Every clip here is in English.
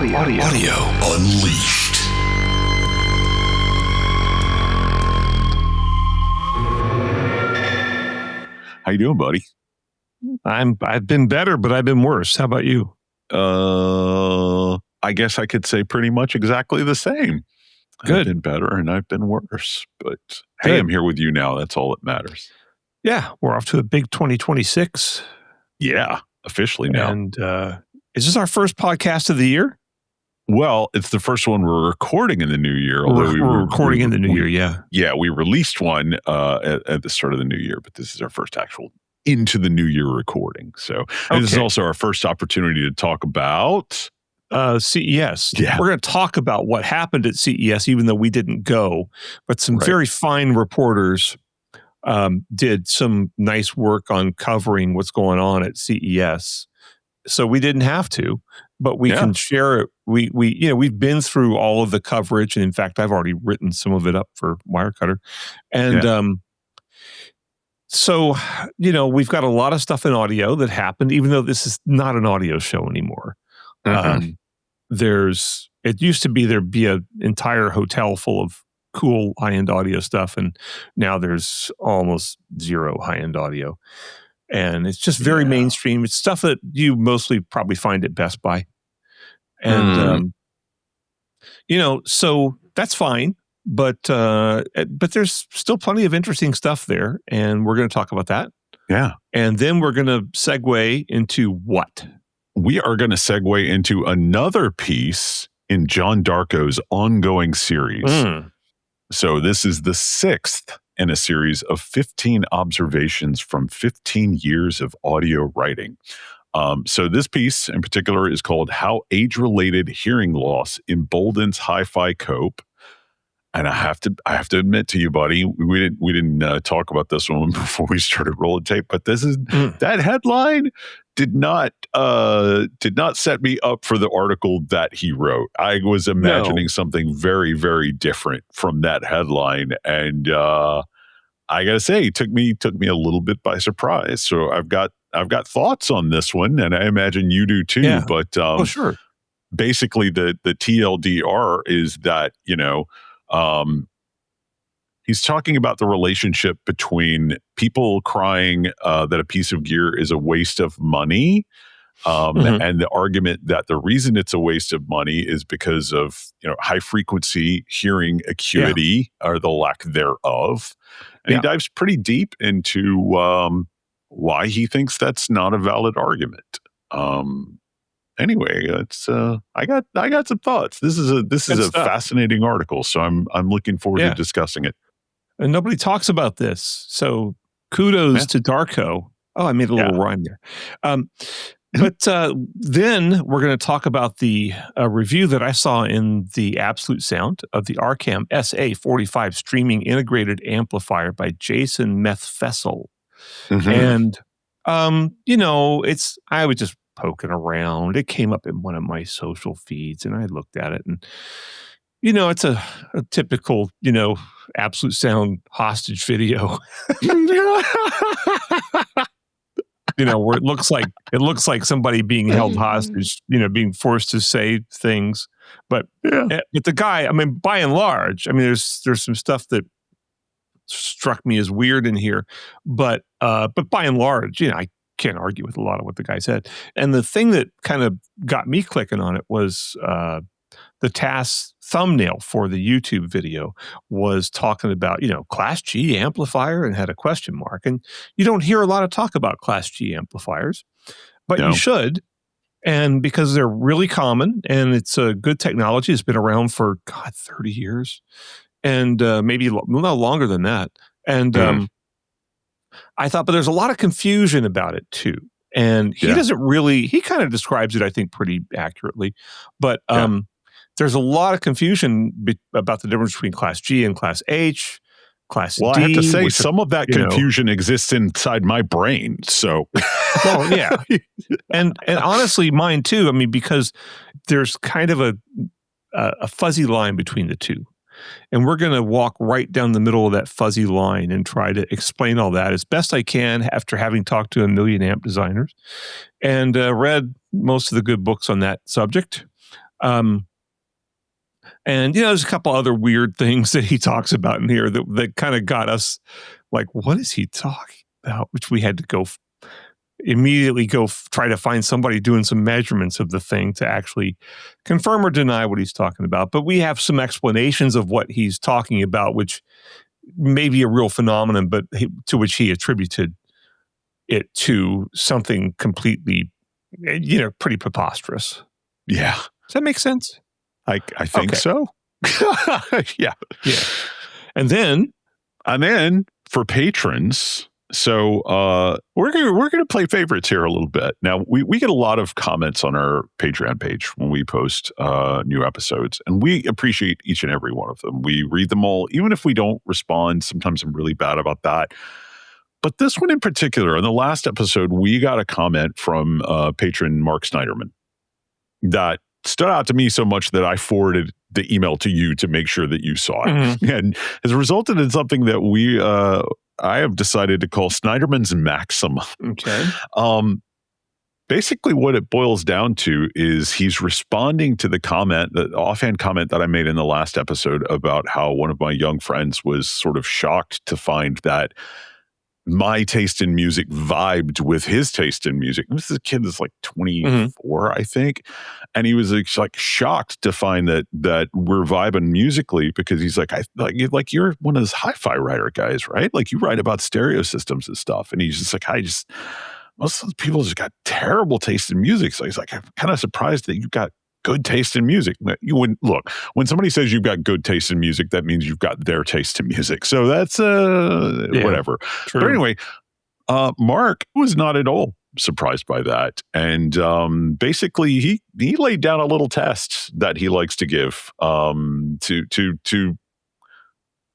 Audio Unleashed. How you doing, buddy? I've been better, but I've been worse. How about you? I guess I could say pretty much exactly the same. Good. I've been better and I've been worse, but hey, Good. I'm here with you now. That's all that matters. Yeah, we're off to a big 2026. Yeah, officially now. And is this our first podcast of the year? Well, it's the first one we're recording in the new year. We're recording in the new year, yeah. Yeah, we released one at the start of the new year, but this is our first actual into the new year recording. So This is also our first opportunity to talk about CES. Yeah. We're going to talk about what happened at CES, even though we didn't go. But some very fine reporters did some nice work on covering what's going on at CES. So we didn't have to, but we can share it. We've been through all of the coverage, and in fact, I've already written some of it up for Wirecutter, and so we've got a lot of stuff in audio that happened, even though this is not an audio show anymore. It used to be there'd be an entire hotel full of cool high-end audio stuff, and now there's almost zero high-end audio. And it's just very mainstream. It's stuff that you mostly probably find at Best Buy. And, so that's fine. But there's still plenty of interesting stuff there. And we're going to talk about that. Yeah. And then we're going to segue into what? We are going to segue into another piece in John Darko's ongoing series. So this is the 6th in a series of 15 observations from 15 years of audio writing. So this piece in particular is called How Age-Related Hearing Loss Emboldens Hi-Fi Cope. And I have to admit to you, buddy, we didn't talk about this one before we started rolling tape, but this is that headline did not set me up for the article that he wrote. I was imagining something very, very different from that headline, and I gotta say, it took me a little bit by surprise. So I've got thoughts on this one, and I imagine you do too. Yeah. But sure. Basically, the TLDR is that he's talking about the relationship between people crying that a piece of gear is a waste of money, and the argument that the reason it's a waste of money is because of high frequency hearing acuity or the lack thereof. And he dives pretty deep into why he thinks that's not a valid argument. Anyway, it's I got some thoughts. This is a fascinating article, so I'm looking forward to discussing it. And nobody talks about this, so kudos to Darko. Oh, I made a little rhyme there. But then we're going to talk about the review that I saw in the Absolute Sound of the Arcam SA45 streaming integrated amplifier by Jason Methfessel. And I was just poking around. It came up in one of my social feeds, and I looked at it, and it's a typical Absolute Sound hostage video. Where it looks like somebody being held hostage, being forced to say things. But the guy, by and large, there's some stuff that struck me as weird in here, but by and large, I can't argue with a lot of what the guy said. And the thing that kind of got me clicking on it was the TAS thumbnail for the YouTube video was talking about, Class G amplifier and had a question mark. And you don't hear a lot of talk about Class G amplifiers, but you should. And because they're really common and it's a good technology, it's been around for 30 years and maybe no longer than that. And I thought, but there's a lot of confusion about it too. And he he kind of describes it, I think, pretty accurately. But there's a lot of confusion about the difference between Class G and Class H, Class D. Well, I have to say, some of that confusion exists inside my brain. So, well, yeah. And honestly, mine too. Because there's kind of a fuzzy line between the two. And we're going to walk right down the middle of that fuzzy line and try to explain all that as best I can after having talked to a million amp designers and read most of the good books on that subject. And, there's a couple other weird things that he talks about in here that kind of got us like, what is he talking about? Which we had to immediately try to find somebody doing some measurements of the thing to actually confirm or deny what he's talking about. But we have some explanations of what he's talking about, which may be a real phenomenon, but to which he attributed it to something completely, pretty preposterous. Yeah. Does that make sense? I think so. Yeah. And then for patrons, so we're gonna play favorites here a little bit. Now we get a lot of comments on our Patreon page when we post new episodes, and we appreciate each and every one of them. We read them all, even if we don't respond. Sometimes I'm really bad about that. But this one in particular, on the last episode, we got a comment from patron Mark Snyderman that stood out to me so much that I forwarded the email to you to make sure that you saw it, and has resulted in something that I have decided to call Snyderman's Maxim. Okay. Basically, what it boils down to is he's responding to the offhand comment that I made in the last episode about how one of my young friends was sort of shocked to find that my taste in music vibed with his taste in music. This is a kid that's like 24, I think. And he was like shocked to find that we're vibing musically, because he's like, you're one of those hi-fi writer guys, right? Like you write about stereo systems and stuff. And he's just like, most of the people just got terrible taste in music. So he's like, I'm kind of surprised that you got good taste in music. You wouldn't look, when somebody says you've got good taste in music, that means you've got their taste in music. So that's whatever. True. But anyway, Mark was not at all surprised by that. And basically he laid down a little test that he likes to give to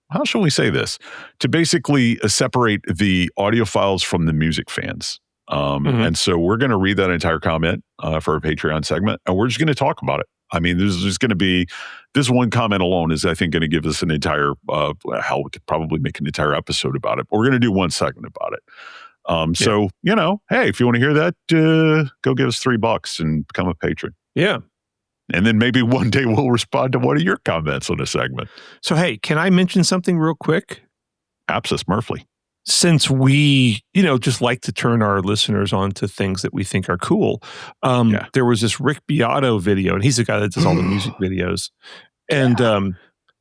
how shall we say this? To basically separate the audiophiles from the music fans. And so we're going to read that entire comment for our Patreon segment, and we're just going to talk about it. I mean, there's just going to be this one comment alone is, I think, going to give us an entire, we could probably make an entire episode about it, but we're going to do one segment about it. So, hey, if you want to hear that, go give us $3 and become a patron. Yeah. And then maybe one day we'll respond to one of your comments on a segment. So, hey, can I mention something real quick? Abscess Murphy. Since we, just like to turn our listeners on to things that we think are cool, there was this Rick Beato video, and he's the guy that does all the music videos, and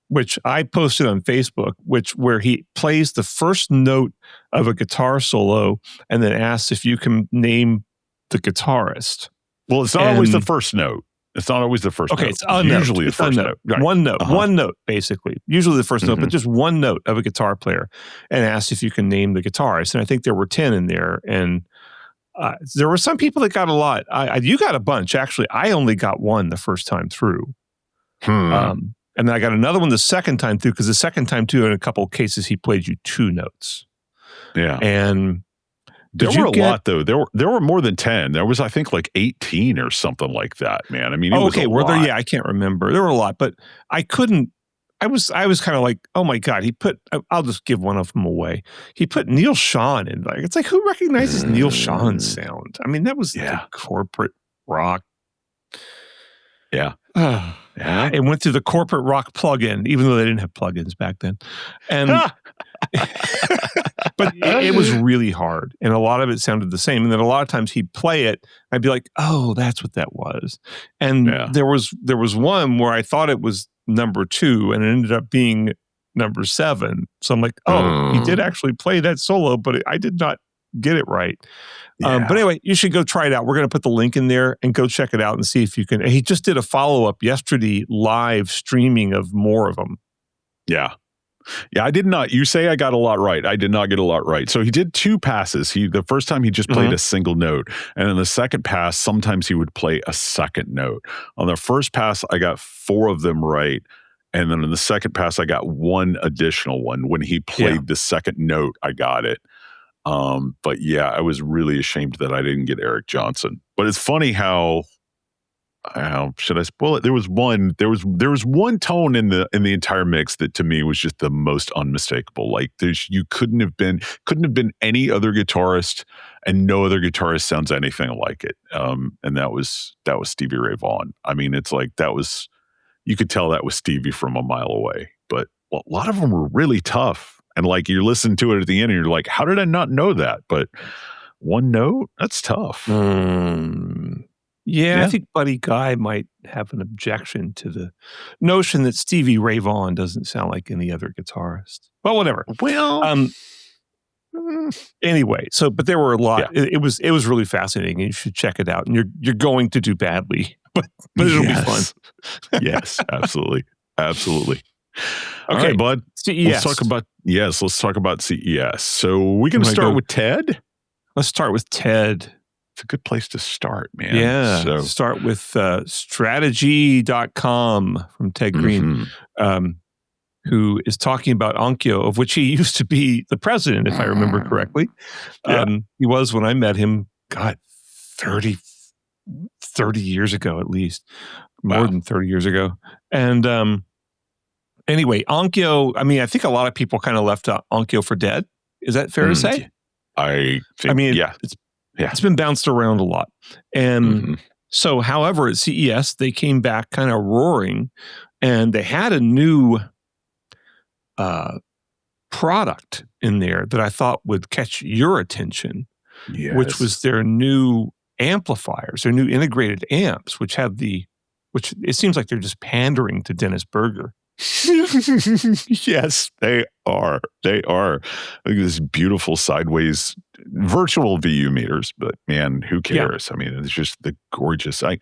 which I posted on Facebook, where he plays the first note of a guitar solo and then asks if you can name the guitarist. Well, it's not always the first note. It's not always the first note. It's usually the first note. Right. One note, basically. Usually the first note, but just one note of a guitar player, and asked if you can name the guitarist. And I think there were 10 in there. And there were some people that got a lot. You got a bunch, actually. I only got one the first time through. And then I got another one the second time through, because the second time through, in a couple of cases, he played you 2 notes. Yeah. And there were a lot, though. There were more than 10. There was, I think, like 18 or something like that, man. I mean, it was a lot. There? Yeah, I can't remember. There were a lot, but I couldn't. I was kind of like, oh my God, I'll just give one of them away. He put Neil Schon in. It's like, who recognizes Neil Schon's sound? I mean, that was the corporate rock. Yeah. It went through the corporate rock plugin, even though they didn't have plugins back then. And but it was really hard, and a lot of it sounded the same. And then a lot of times he'd play it, I'd be like, "Oh, that's what that was." And there was one where I thought it was number 2, and it ended up being number 7. So I'm like, "Oh, he did actually play that solo, but I did not get it right." But anyway, you should go try it out. We're going to put the link in there and go check it out and see if you can. He just did a follow-up yesterday, live streaming of more of them. Yeah. Yeah, I did not. You say I got a lot right. I did not get a lot right. So he did 2 passes. The first time he just played a single note. And in the second pass, sometimes he would play a second note. On the first pass, I got 4 of them right. And then in the second pass, I got 1 additional one. When he played the second note, I got it. But yeah, I was really ashamed that I didn't get Eric Johnson. But it's funny how should I spoil it? There was one tone in the entire mix that to me was just the most unmistakable. Like you couldn't have been any other guitarist, and no other guitarist sounds anything like it. And that was Stevie Ray Vaughan. I mean, it's like you could tell that was Stevie from a mile away. But a lot of them were really tough, and like you listen to it at the end, and you're like, how did I not know that? But one note, that's tough. Yeah, I think Buddy Guy might have an objection to the notion that Stevie Ray Vaughan doesn't sound like any other guitarist. But whatever. Well, anyway, but there were a lot. Yeah. It was really fascinating, and you should check it out. And you're going to do badly, but it'll be fun. Yes, absolutely. Okay, all right, bud. CES. Let's talk about CES. So we're going to start with TED. Let's start with TED. It's a good place to start, man. Yeah. So start with strategy.com from Ted Green, who is talking about Onkyo, of which he used to be the president, if I remember correctly. He was when I met him, God, 30 years ago at least, more than 30 years ago. And anyway, Onkyo, I mean, I think a lot of people kind of left Onkyo for dead. Is that fair to say? I mean, it's been bounced around a lot. And so, however, at CES, they came back kind of roaring, and they had a new product in there that I thought would catch your attention, which was their new amplifiers, their new integrated amps, which it seems like they're just pandering to Dennis Berger. Yes, they are. Look at this beautiful sideways virtual VU meters, but man, who cares? Yeah. I mean, it's just the gorgeous. I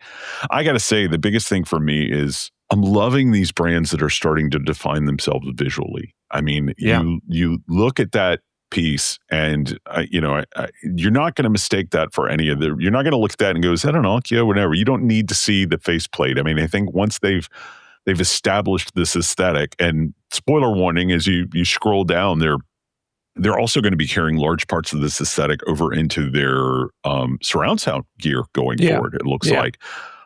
got to say, the biggest thing for me is I'm loving these brands that are starting to define themselves visually. I mean, you look at that piece, and you're not going to mistake that for any of you're not going to look at that and go, is that an Onkyo? Whatever. You don't need to see the faceplate. I mean, I think once they've established this aesthetic, and spoiler warning, as you scroll down, they're also going to be carrying large parts of this aesthetic over into their surround sound gear going forward. It looks like,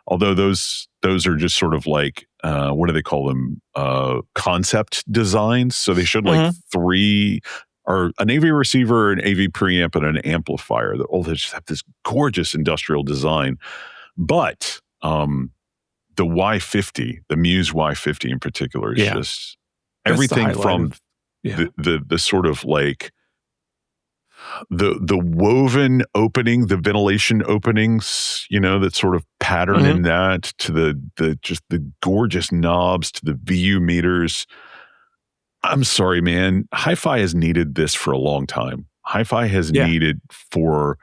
although those are just sort of like what do they call them? Concept designs. So they showed like three, or an AV receiver, an AV preamp, and an amplifier. They just have this gorgeous industrial design, but the Y50, the Muse Y50 in particular, is just everything from the sort of like the woven opening, the ventilation openings, that sort of pattern in that, to the just the gorgeous knobs, to the VU meters. I'm sorry, man. Hi-Fi has needed this for a long time. Hi-Fi has needed for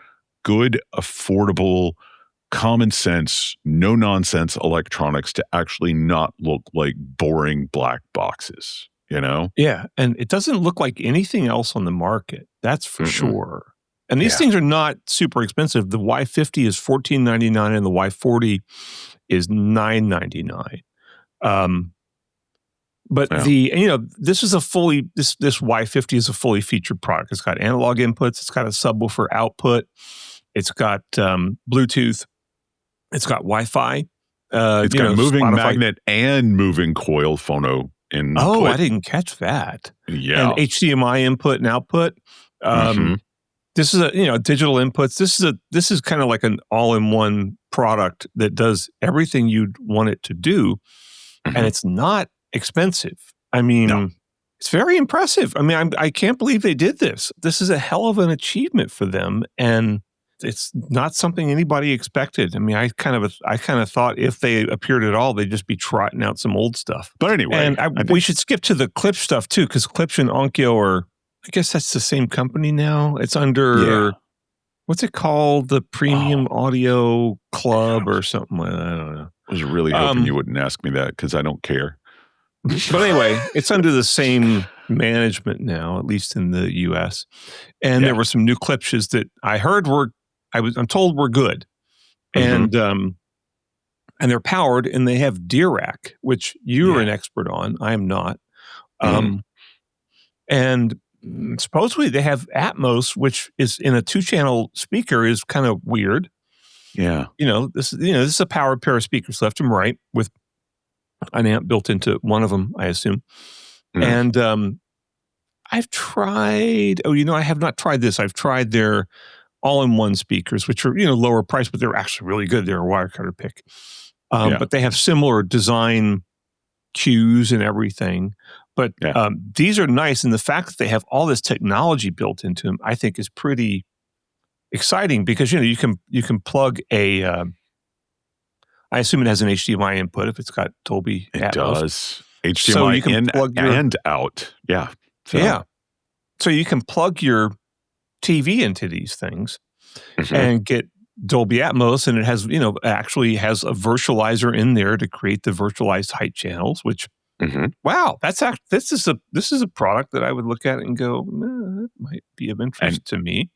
good, affordable, common sense, no nonsense electronics to actually not look like boring black boxes, Yeah. And it doesn't look like anything else on the market. That's for sure. And these things are not super expensive. The Y50 is $14.99 and the Y40 is $9.99. But this is this Y50 is a fully featured product. It's got analog inputs. It's got a subwoofer output. It's got Bluetooth. It's got Wi-Fi. It's got moving Spotify. Magnet and moving coil phono input. Oh, I didn't catch that. Yeah. And HDMI input and output. This is digital inputs. This is kind of like an all-in-one product that does everything you'd want it to do, and it's not expensive. I mean, it's very impressive. I mean, I can't believe they did this. This is a hell of an achievement for them, and it's not something anybody expected. I mean, I kind of thought if they appeared at all, they'd just be trotting out some old stuff. But anyway, and we should skip to the Klipsch stuff too, because Klipsch and Onkyo are, I guess that's the same company now. It's under what's it called? The Premium Audio Club or something. I don't know. I was really hoping you wouldn't ask me that, because I don't care. But anyway, it's under the same management now, at least in the U.S. And there were some new Klipsches that I heard I'm told were good, and they're powered, and they have Dirac, which you're an expert on. I am not. And supposedly they have Atmos, which is in a 2-channel speaker, is kind of weird. Yeah. This is a powered pair of speakers left and right with an amp built into one of them, I assume. Mm. And I've tried. Oh, I have not tried this. I've tried their all-in-one speakers, which are lower price, but they're actually really good. They're a wire cutter pick, Yeah. but they have similar design cues and everything. But Yeah. these are nice, and the fact that they have all this technology built into them, I think, is pretty exciting because you can plug a. I assume it has an HDMI input if it's got Dolby It Atmos. does. HDMI So you can in plug your, and out. Yeah. yeah. So you can plug your TV into these things Mhm. and get Dolby Atmos, and it has, actually has a virtualizer in there to create the virtualized height channels. Which, Mhm. wow, this is a product that I would look at and go, that might be of interest to me.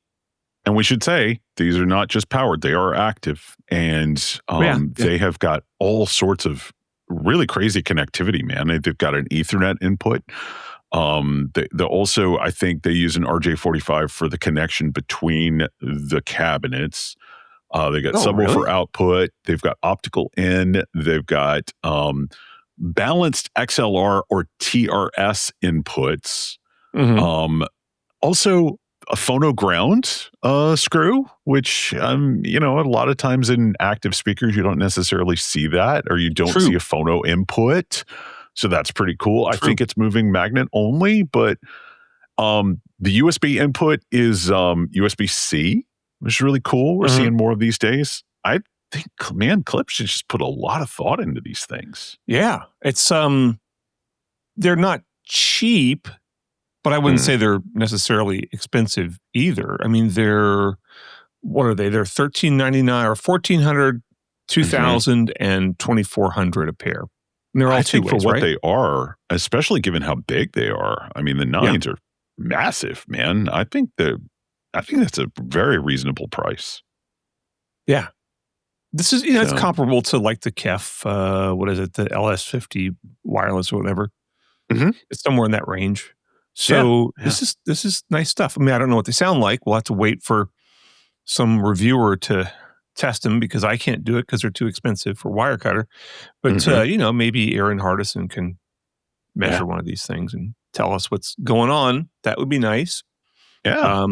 And we should say these are not just powered; they are active, and they have got all sorts of really crazy connectivity. Man, they've got an Ethernet input. They also, I think, they use an RJ45 for the connection between the cabinets. They got subwoofer output. They've got optical in. They've got balanced XLR or TRS inputs. Mhm. Also a phono ground screw, which a lot of times in active speakers you don't necessarily see that, or you don't see a phono input. So that's pretty cool. I think it's moving magnet only, but the USB input is USB-C, which is really cool. We're seeing more of these days. I think, man, Clips should just put a lot of thought into these things. Yeah, it's they're not cheap, but I wouldn't say they're necessarily expensive either. I mean, what are they? They're $1,399 or $1,400, $2,000, and $2,400 a pair. And they're all I think for what right? they are, especially given how big they are. I mean, the nines are massive, man. I think that's a very reasonable price. Yeah. This is, it's comparable to like the KEF, what is it, the LS50 wireless or whatever. It's somewhere in that range. So this is nice stuff. I mean, I don't know what they sound like. We'll have to wait for some reviewer to test them because I can't do it because they're too expensive for Wirecutter. But maybe Aaron Hardison can measure one of these things and tell us what's going on. That would be nice. Yeah.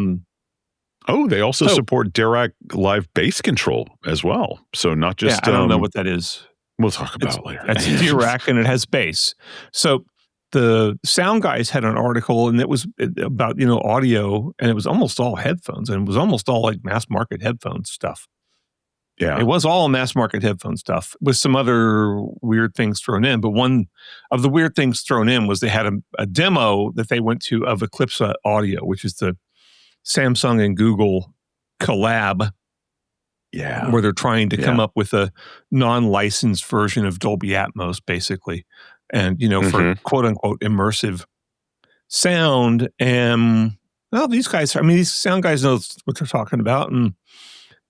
They also support Dirac Live bass control as well. So not just I don't know what that is. We'll talk about it later. It's Dirac and it has bass. So the Sound Guys had an article, and it was about audio, and it was almost all headphones, and it was almost all like mass market headphone stuff. Yeah, it was all mass market headphone stuff with some other weird things thrown in. But one of the weird things thrown in was they had a demo that they went to of Eclipse Audio, which is the Samsung and Google collab. Yeah, where they're trying to come up with a non-licensed version of Dolby Atmos, basically. And, for quote unquote immersive sound. And these Sound Guys know what they're talking about, and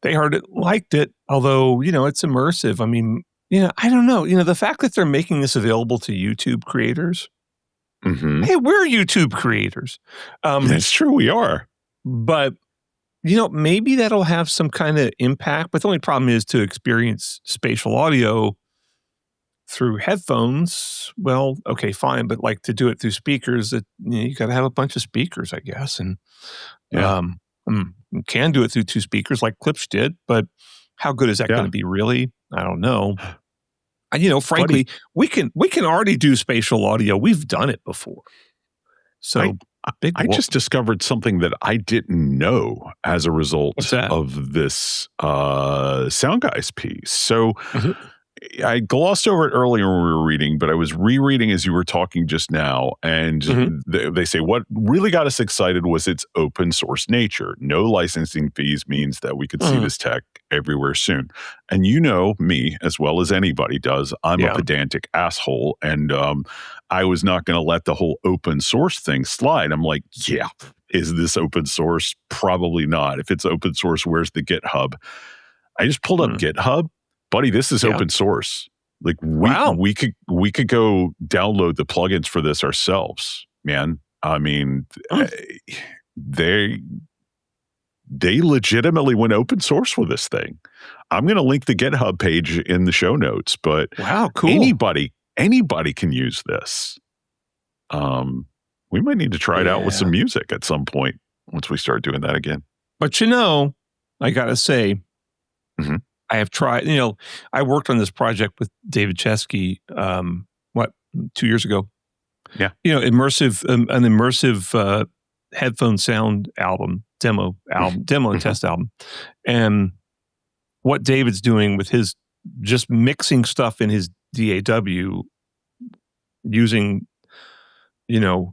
they heard it, liked it, although, it's immersive. I mean, I don't know. The fact that they're making this available to YouTube creators. Hey, we're YouTube creators. That's true. We are. But, maybe that'll have some kind of impact. But the only problem is to experience spatial audio through headphones. Well, okay, fine. But like to do it through speakers, you got to have a bunch of speakers, I guess. And you can do it through two speakers like Klipsch did. But how good is that going to be really? I don't know. And, frankly, we can already do spatial audio. We've done it before. So I just discovered something that I didn't know as a result of this Sound Guys piece. So I glossed over it earlier when we were reading, but I was rereading as you were talking just now. And they say what really got us excited was its open source nature. No licensing fees means that we could see this tech everywhere soon. And me as well as anybody does, I'm a pedantic asshole. And I was not going to let the whole open source thing slide. I'm like, is this open source? Probably not. If it's open source, where's the GitHub? I just pulled up GitHub. Buddy, this is open source. Like we could go download the plugins for this ourselves, man. I mean, they legitimately went open source with this thing. I'm going to link the GitHub page in the show notes, but wow, cool. Anybody can use this. We might need to try it out with some music at some point once we start doing that again. But I got to say, I have tried, I worked on this project with David Chesky, 2 years ago? Yeah. An immersive headphone sound demo and test album. And what David's doing with his just mixing stuff in his DAW using,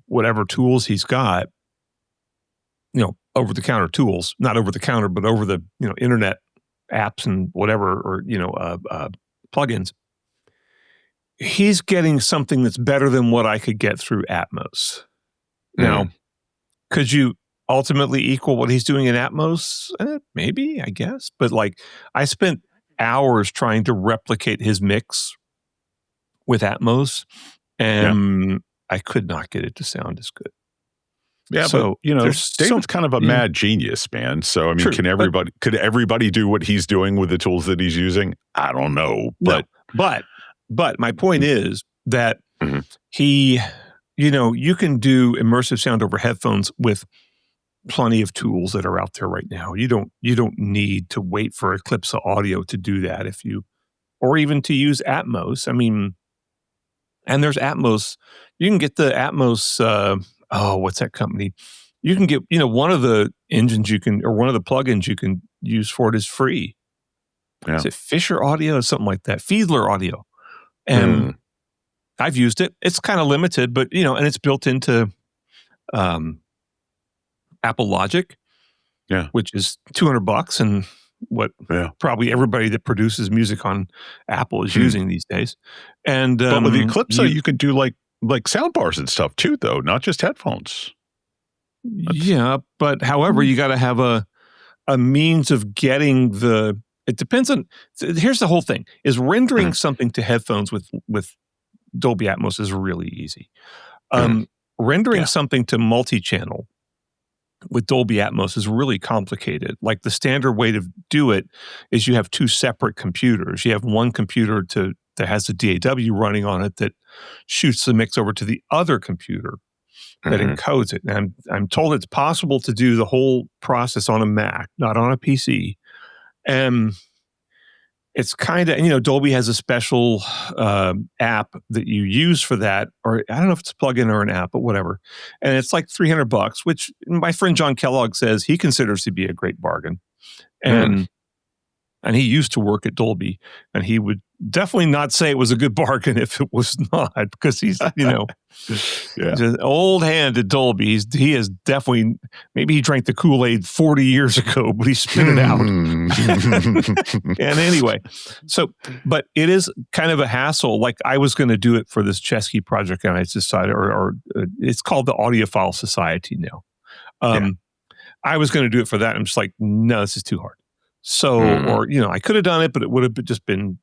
whatever tools he's got, over the counter tools, not over the counter, but over the, internet apps and whatever, or, plugins. He's getting something that's better than what I could get through Atmos. Now, could you ultimately equal what he's doing in Atmos? Maybe, I guess. But I spent hours trying to replicate his mix with Atmos, and I could not get it to sound as good. Yeah, so, but David's kind of a mad genius, man. So, I mean, could everybody do what he's doing with the tools that he's using? I don't know. But my point is that he, you can do immersive sound over headphones with plenty of tools that are out there right now. You don't need to wait for Eclipse Audio to do that or even to use Atmos. I mean, and there's Atmos. You can get the Atmos. What's that company? You can get, one of the engines or one of the plugins you can use for it is free. Yeah. Is it Fisher Audio or something like that? Fiedler Audio. And I've used it. It's kind of limited, but, and it's built into Apple Logic, which is $200 and what probably everybody that produces music on Apple is using these days. And but with the Eclipse, you can do like sound bars and stuff too, though, not just headphones. But however, you got to have a means of getting it depends on, here's the whole thing, is rendering something to headphones with Dolby Atmos is really easy. Rendering something to multi-channel with Dolby Atmos is really complicated. Like the standard way to do it is you have two separate computers. You have one computer that has the DAW running on it that shoots the mix over to the other computer that encodes it. And I'm told it's possible to do the whole process on a Mac, not on a PC. And it's kind of, Dolby has a special app that you use for that, or I don't know if it's a plugin or an app, but whatever. And it's like $300, which my friend John Kellogg says he considers to be a great bargain. And he used to work at Dolby, and he would definitely not say it was a good bargain if it was not, because he's, he's an old hand at Dolby. He is definitely, maybe he drank the Kool-Aid 40 years ago, but he spit it out. And anyway, but it is kind of a hassle. Like I was going to do it for this Chesky project, and I decided, or it's called the Audiophile Society now. I was going to do it for that. I'm just like, no, this is too hard. So, or, I could have done it, but it would have just been,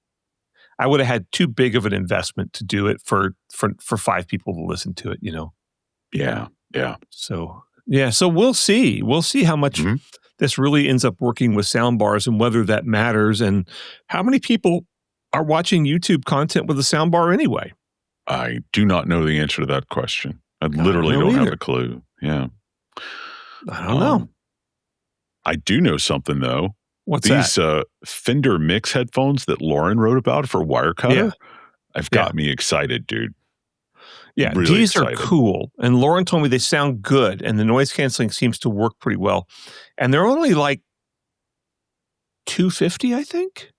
I would have had too big of an investment to do it for 5 people to listen to it, Yeah. So we'll see. We'll see how much this really ends up working with sound bars and whether that matters and how many people are watching YouTube content with a sound bar anyway. I do not know the answer to that question. I literally don't have a clue. Yeah. I don't know. I do know something though. What's these that? Fender mix headphones that Lauren wrote about for Wirecutter have got me excited, dude. Yeah, really these excited. Are cool. And Lauren told me they sound good, and the noise canceling seems to work pretty well. And they're only like $250, I think.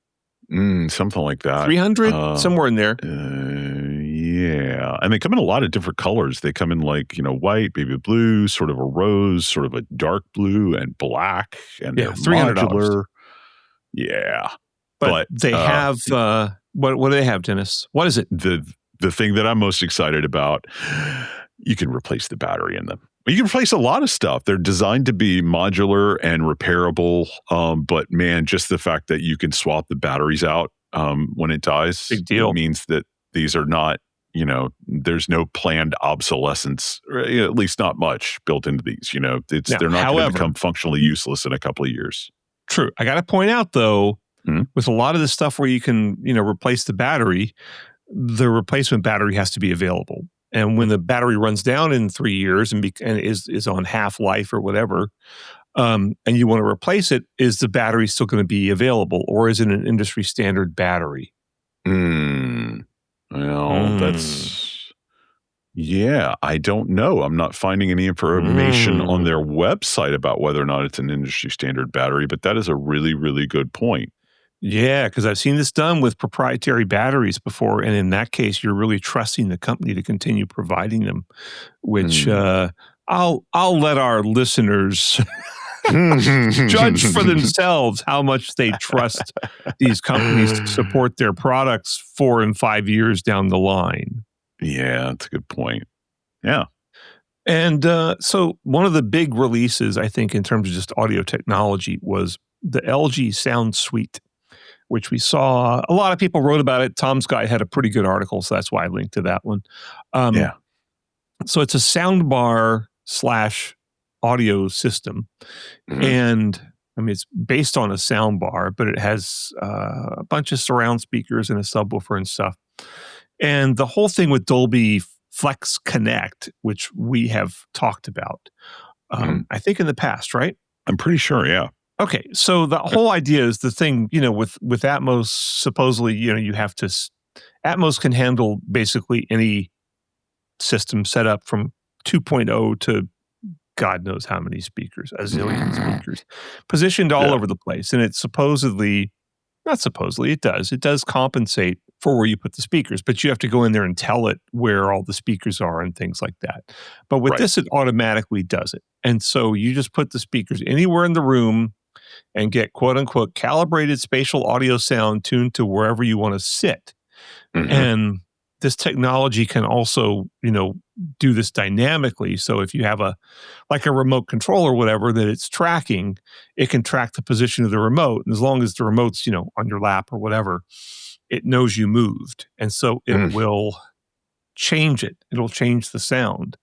Something like that. 300, somewhere in there. Yeah, and they come in a lot of different colors. They come in like white, baby blue, sort of a rose, sort of a dark blue, and black. And they're $300. Yeah, but they have what do they have, Dennis? What is it? The thing that I'm most excited about, you can replace the battery in them. You can replace a lot of stuff. They're designed to be modular and repairable. But man, just the fact that you can swap the batteries out when it dies, big deal. Means that these are not, there's no planned obsolescence, or at least not much built into these. Now, They're not going to however, become functionally useless in a couple of years. True. I got to point out, though, Hmm? with a lot of the stuff where you can, replace the battery, the replacement battery has to be available. And when the battery runs down in 3 years and is on half-life or whatever, and you want to replace it, is the battery still going to be available, or is it an industry standard battery? Well, I don't know. I'm not finding any information on their website about whether or not it's an industry standard battery, but that is a really, really good point. Yeah, because I've seen this done with proprietary batteries before, and in that case, you're really trusting the company to continue providing them, which I'll let our listeners judge for themselves how much they trust these companies to support their products 4 and 5 years down the line. Yeah, that's a good point. Yeah. And so one of the big releases, I think, in terms of just audio technology was the LG Sound Suite, which we saw. A lot of people wrote about it. Tom's Guide had a pretty good article, so that's why I linked to that one. So it's a soundbar / audio system. And I mean, it's based on a soundbar, but it has a bunch of surround speakers and a subwoofer and stuff. And the whole thing with Dolby Flex Connect, which we have talked about, I think in the past, right? I'm pretty sure, yeah. Okay, so the whole idea is the thing, with Atmos, supposedly, you have to, Atmos can handle basically any system set up from 2.0 to God knows how many speakers, a zillion speakers, positioned all over the place. And it it does compensate for where you put the speakers, but you have to go in there and tell it where all the speakers are and things like that. But with this, it automatically does it. And so you just put the speakers anywhere in the room and get quote unquote calibrated spatial audio sound tuned to wherever you want to sit. And this technology can also, do this dynamically. So if you have a remote control or whatever that it's tracking, it can track the position of the remote. And as long as the remote's, on your lap or whatever, it knows you moved. And so it will change it. It'll change the sound.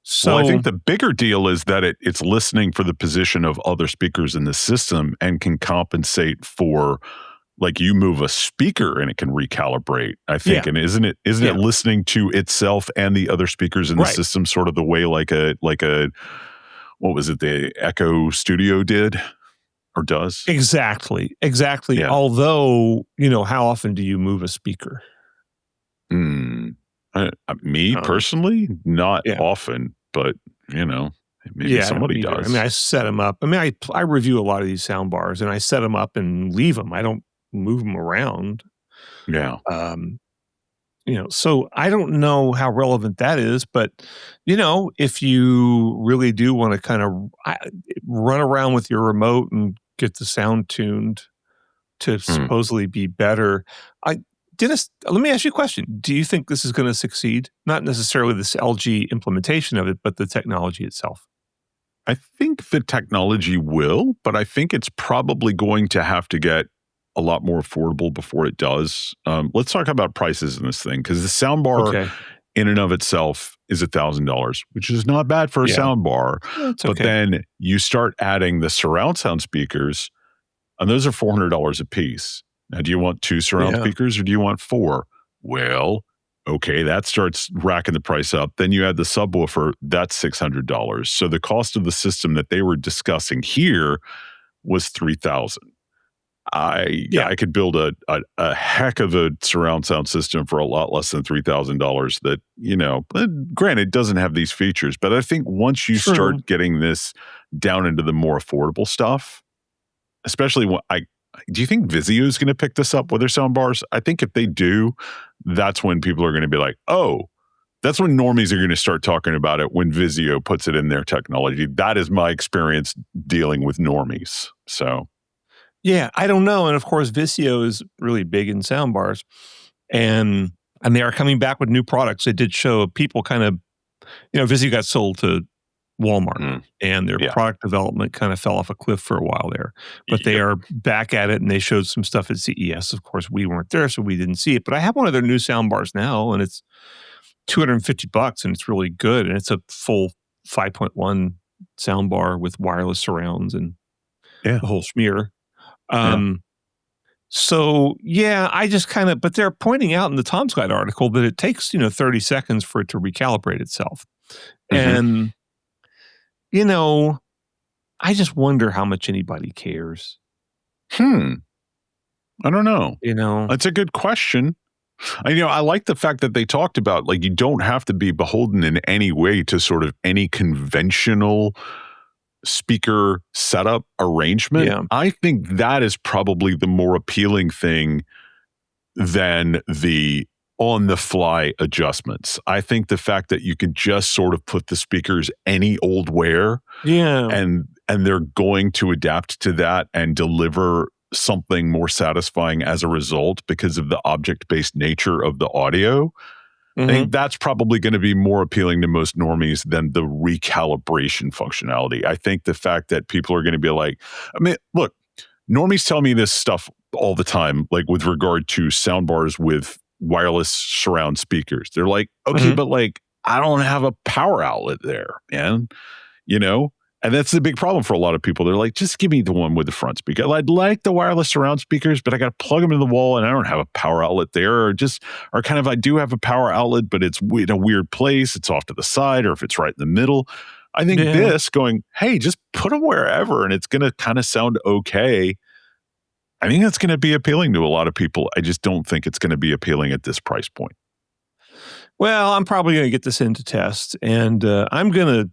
So I think the bigger deal is that it's listening for the position of other speakers in the system and can compensate for, like, you move a speaker and it can recalibrate, I think. And isn't it listening to itself and the other speakers in the system, sort of the way like a what was it, the Echo Studio did or does? Exactly. Yeah. Although, how often do you move a speaker? Me personally, not often, but maybe somebody does. I mean, I set them up. I mean, I review a lot of these sound bars, and I set them up and leave them. I don't move them around. Yeah. So I don't know how relevant that is, but if you really do want to kind of run around with your remote and get the sound tuned to supposedly be better, Dennis, let me ask you a question. Do you think this is going to succeed? Not necessarily this LG implementation of it, but the technology itself. I think the technology will, but I think it's probably going to have to get a lot more affordable before it does. Let's talk about prices in this thing, because the soundbar in and of itself is $1,000, which is not bad for a soundbar. But then you start adding the surround sound speakers, and those are $400 a piece. Now, do you want 2 surround speakers or do you want 4? Well, okay, that starts racking the price up. Then you add the subwoofer, that's $600. So the cost of the system that they were discussing here was $3,000. I could build a heck of a surround sound system for a lot less than $3,000 that, granted, doesn't have these features. But I think once you start getting this down into the more affordable stuff, especially do you think Vizio is going to pick this up with their soundbars? I think if they do, that's when people are going to be like, oh, that's when normies are going to start talking about it when Vizio puts it in their technology. That is my experience dealing with normies. So, yeah, I don't know. And of course, Vizio is really big in soundbars, and they are coming back with new products. They did show people kind of, Vizio got sold to Walmart, and their product development kind of fell off a cliff for a while there. But they are back at it, and they showed some stuff at CES. Of course, we weren't there, so we didn't see it. But I have one of their new sound bars now, and it's $250 and it's really good. And it's a full 5.1 soundbar with wireless surrounds and the whole schmear. So yeah, I just kind of, but they're pointing out in the Tom's Guide article that it takes, 30 seconds for it to recalibrate itself. And, I just wonder how much anybody cares. I don't know. That's a good question. I like the fact that they talked about, like, you don't have to be beholden in any way to sort of any conventional speaker setup arrangement. Yeah. I think that is probably the more appealing thing than the on-the-fly adjustments. I think the fact that you can just sort of put the speakers any old where, and they're going to adapt to that and deliver something more satisfying as a result because of the object-based nature of the audio. I think that's probably going to be more appealing to most normies than the recalibration functionality. I think the fact that people are going to be like, look, normies tell me this stuff all the time, like with regard to soundbars with wireless surround speakers. They're like, okay, but like, I don't have a power outlet there, man. And that's the big problem for a lot of people. They're like, just give me the one with the front speaker. I'd like the wireless surround speakers, but I got to plug them into the wall and I don't have a power outlet there. Or kind of, I do have a power outlet, but it's in a weird place. It's off to the side, or if it's right in the middle. I think this going, hey, just put them wherever and it's going to kind of sound okay. I think that's going to be appealing to a lot of people. I just don't think it's going to be appealing at this price point. Well, I'm probably going to get this into test, and I'm gonna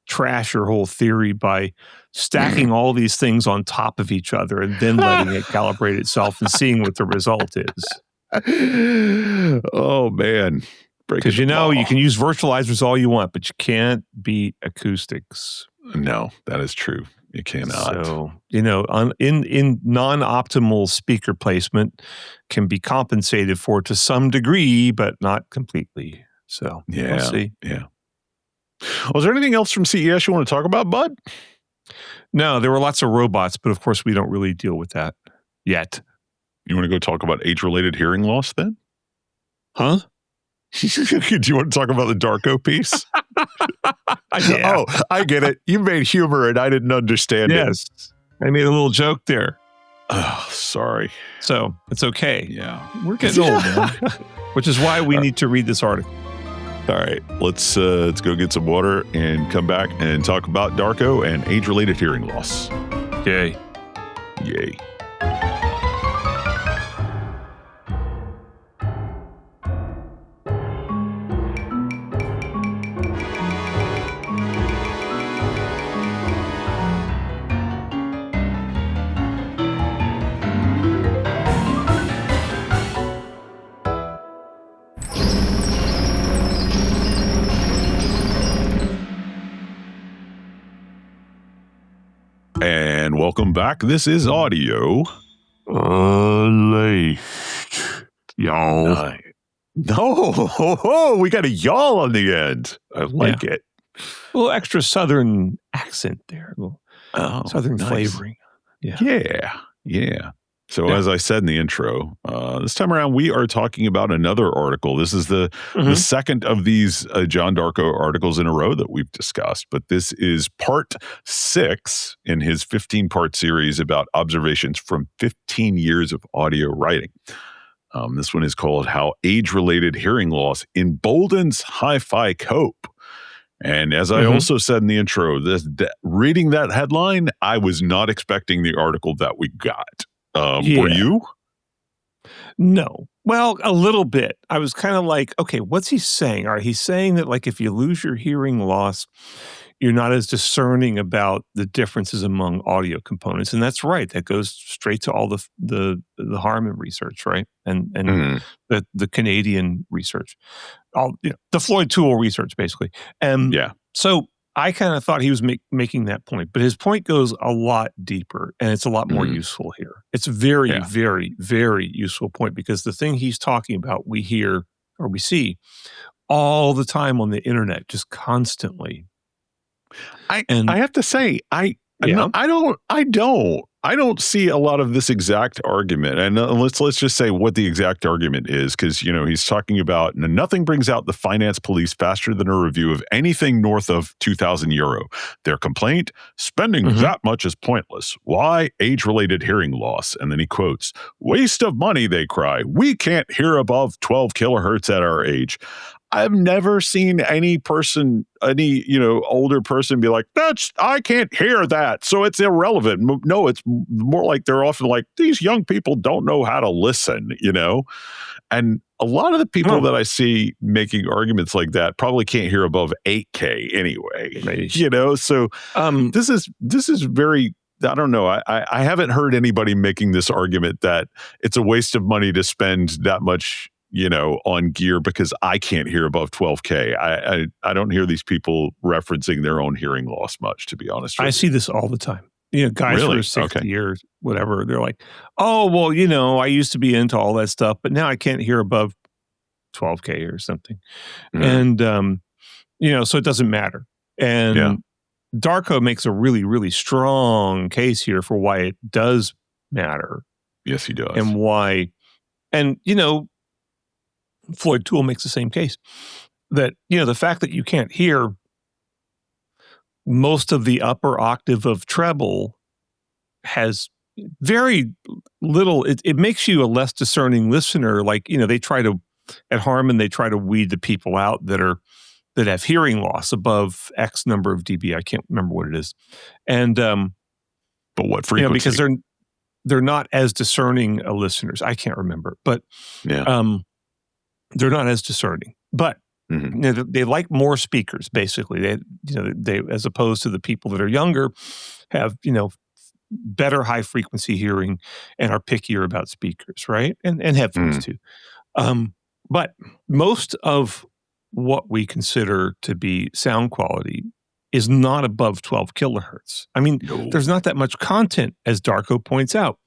trash your whole theory by stacking all these things on top of each other and then letting it calibrate itself and seeing what the result is. Oh man, because you can use virtualizers all you want, but you can't beat acoustics. No, that is true. You cannot. So, in non-optimal speaker placement can be compensated for to some degree, but not completely. So, we'll see. Yeah. Was there anything else from CES you want to talk about, bud? No, there were lots of robots, but of course we don't really deal with that yet. You want to go talk about age-related hearing loss then? Huh? Do you want to talk about the Darko piece? Oh, I get it. You made humor and I didn't understand it. Yes. I made a little joke there. Oh, sorry. So it's okay. Yeah. We're getting old, man. Which is why we need to read this article. All right. Let's go get some water and come back and talk about Darko and age-related hearing loss. Yay. Yay. And welcome back. This is Audio Unleashed. Y'all. No, we got a y'all on the end. I like it. A little extra Southern accent there. A little Southern flavoring. Yeah. So as I said in the intro, this time around, we are talking about another article. This is the second of these John Darko articles in a row that we've discussed, but this is part 6 in his 15-part series about observations from 15 years of audio writing. This one is called How Age-Related Hearing Loss Emboldens Hi-Fi Cope. And as I also said in the intro, reading that headline, I was not expecting the article that we got. Were you? No. Well, a little bit. I was kind of like, okay, what's he saying? All right, he's saying that like if you lose your hearing loss, you're not as discerning about the differences among audio components, and that's right. That goes straight to all the Harman research, right? And the Canadian research, the Floyd Toole research, basically. So I kind of thought he was making that point, but his point goes a lot deeper, and it's a lot more useful here. It's a very, very, very useful point because the thing he's talking about, we hear or we see all the time on the internet, just constantly. I have to say, I don't. I don't see a lot of this exact argument. And let's just say what the exact argument is, because, he's talking about nothing brings out the finance police faster than a review of anything north of €2,000. Their complaint, spending that much is pointless. Why? Age-related hearing loss. And then he quotes, waste of money, they cry. We can't hear above 12 kilohertz at our age. I've never seen any older person be like, I can't hear that, so it's irrelevant. No, it's more like they're often like, these young people don't know how to listen, And a lot of the people that I see making arguments like that probably can't hear above 8K anyway, right. So this is very, I don't know. I haven't heard anybody making this argument that it's a waste of money to spend that much on gear because I can't hear above 12K. I don't hear these people referencing their own hearing loss much, to be honest with you. I see this all the time. Guys really? for 60 years, whatever, they're like, oh, well, I used to be into all that stuff, but now I can't hear above 12K or something. And, so it doesn't matter. And Darko makes a really, really strong case here for why it does matter. Yes, he does. And why, and, Floyd Toole makes the same case that, the fact that you can't hear most of the upper octave of treble has very little, it makes you a less discerning listener. Like, they try to, at Harman, they try to weed the people out that have hearing loss above X number of dB. I can't remember what it is. And, but what frequency? Because they're not as discerning listeners. I can't remember, but, they're not as discerning, but they like more speakers. Basically, they as opposed to the people that are younger, have better high frequency hearing and are pickier about speakers, right? And headphones too. But most of what we consider to be sound quality is not above 12 kilohertz. I mean, there's not that much content, as Darko points out.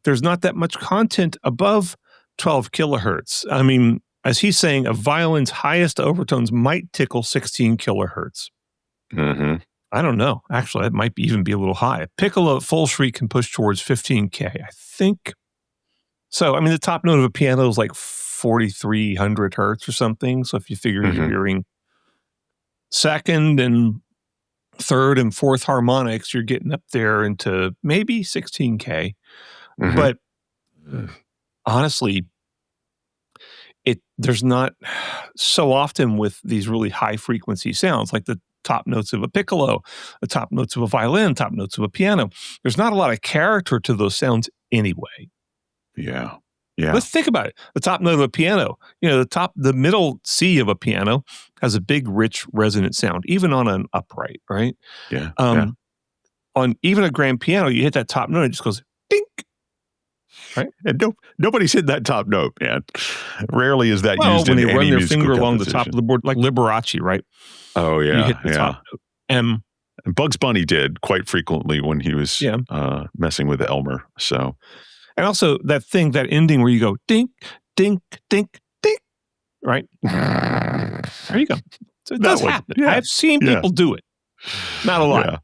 There's not that much content above 12 kilohertz. I mean, as he's saying, a violin's highest overtones might tickle 16 kilohertz. I don't know. Actually, that might even be a little high. A piccolo at full shriek can push towards 15K, I think. So, I mean, the top note of a piano is like 4,300 hertz or something. So if you figure you're hearing second and third and fourth harmonics, you're getting up there into maybe 16K. But honestly, there's not so often with these really high frequency sounds like the top notes of a piccolo, the top notes of a violin, top notes of a piano. There's not a lot of character to those sounds anyway. Yeah. Let's think about it. The top note of a piano, the middle C of a piano has a big, rich, resonant sound, even on an upright, right? On even a grand piano, you hit that top note, it just goes dink. Right, and nobody's hit that top note, man. Rarely is that used when in they any run their finger along the composition. top of the board, like Liberace, right? Oh yeah, you hit the top note. And Bugs Bunny did quite frequently when he was messing with Elmer. So, and also that ending where you go dink, dink, dink, dink, right? There you go. So it does happen. Yeah. I've seen people do it. Not a lot,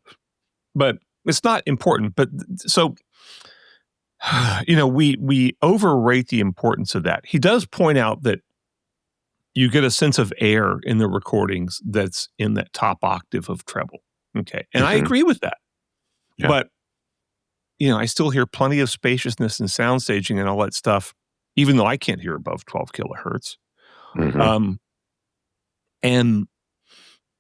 but it's not important. But so. We overrate the importance of that. He does point out that you get a sense of air in the recordings that's in that top octave of treble. Okay. And I agree with that. Yeah. But, I still hear plenty of spaciousness and sound staging and all that stuff, even though I can't hear above 12 kilohertz. And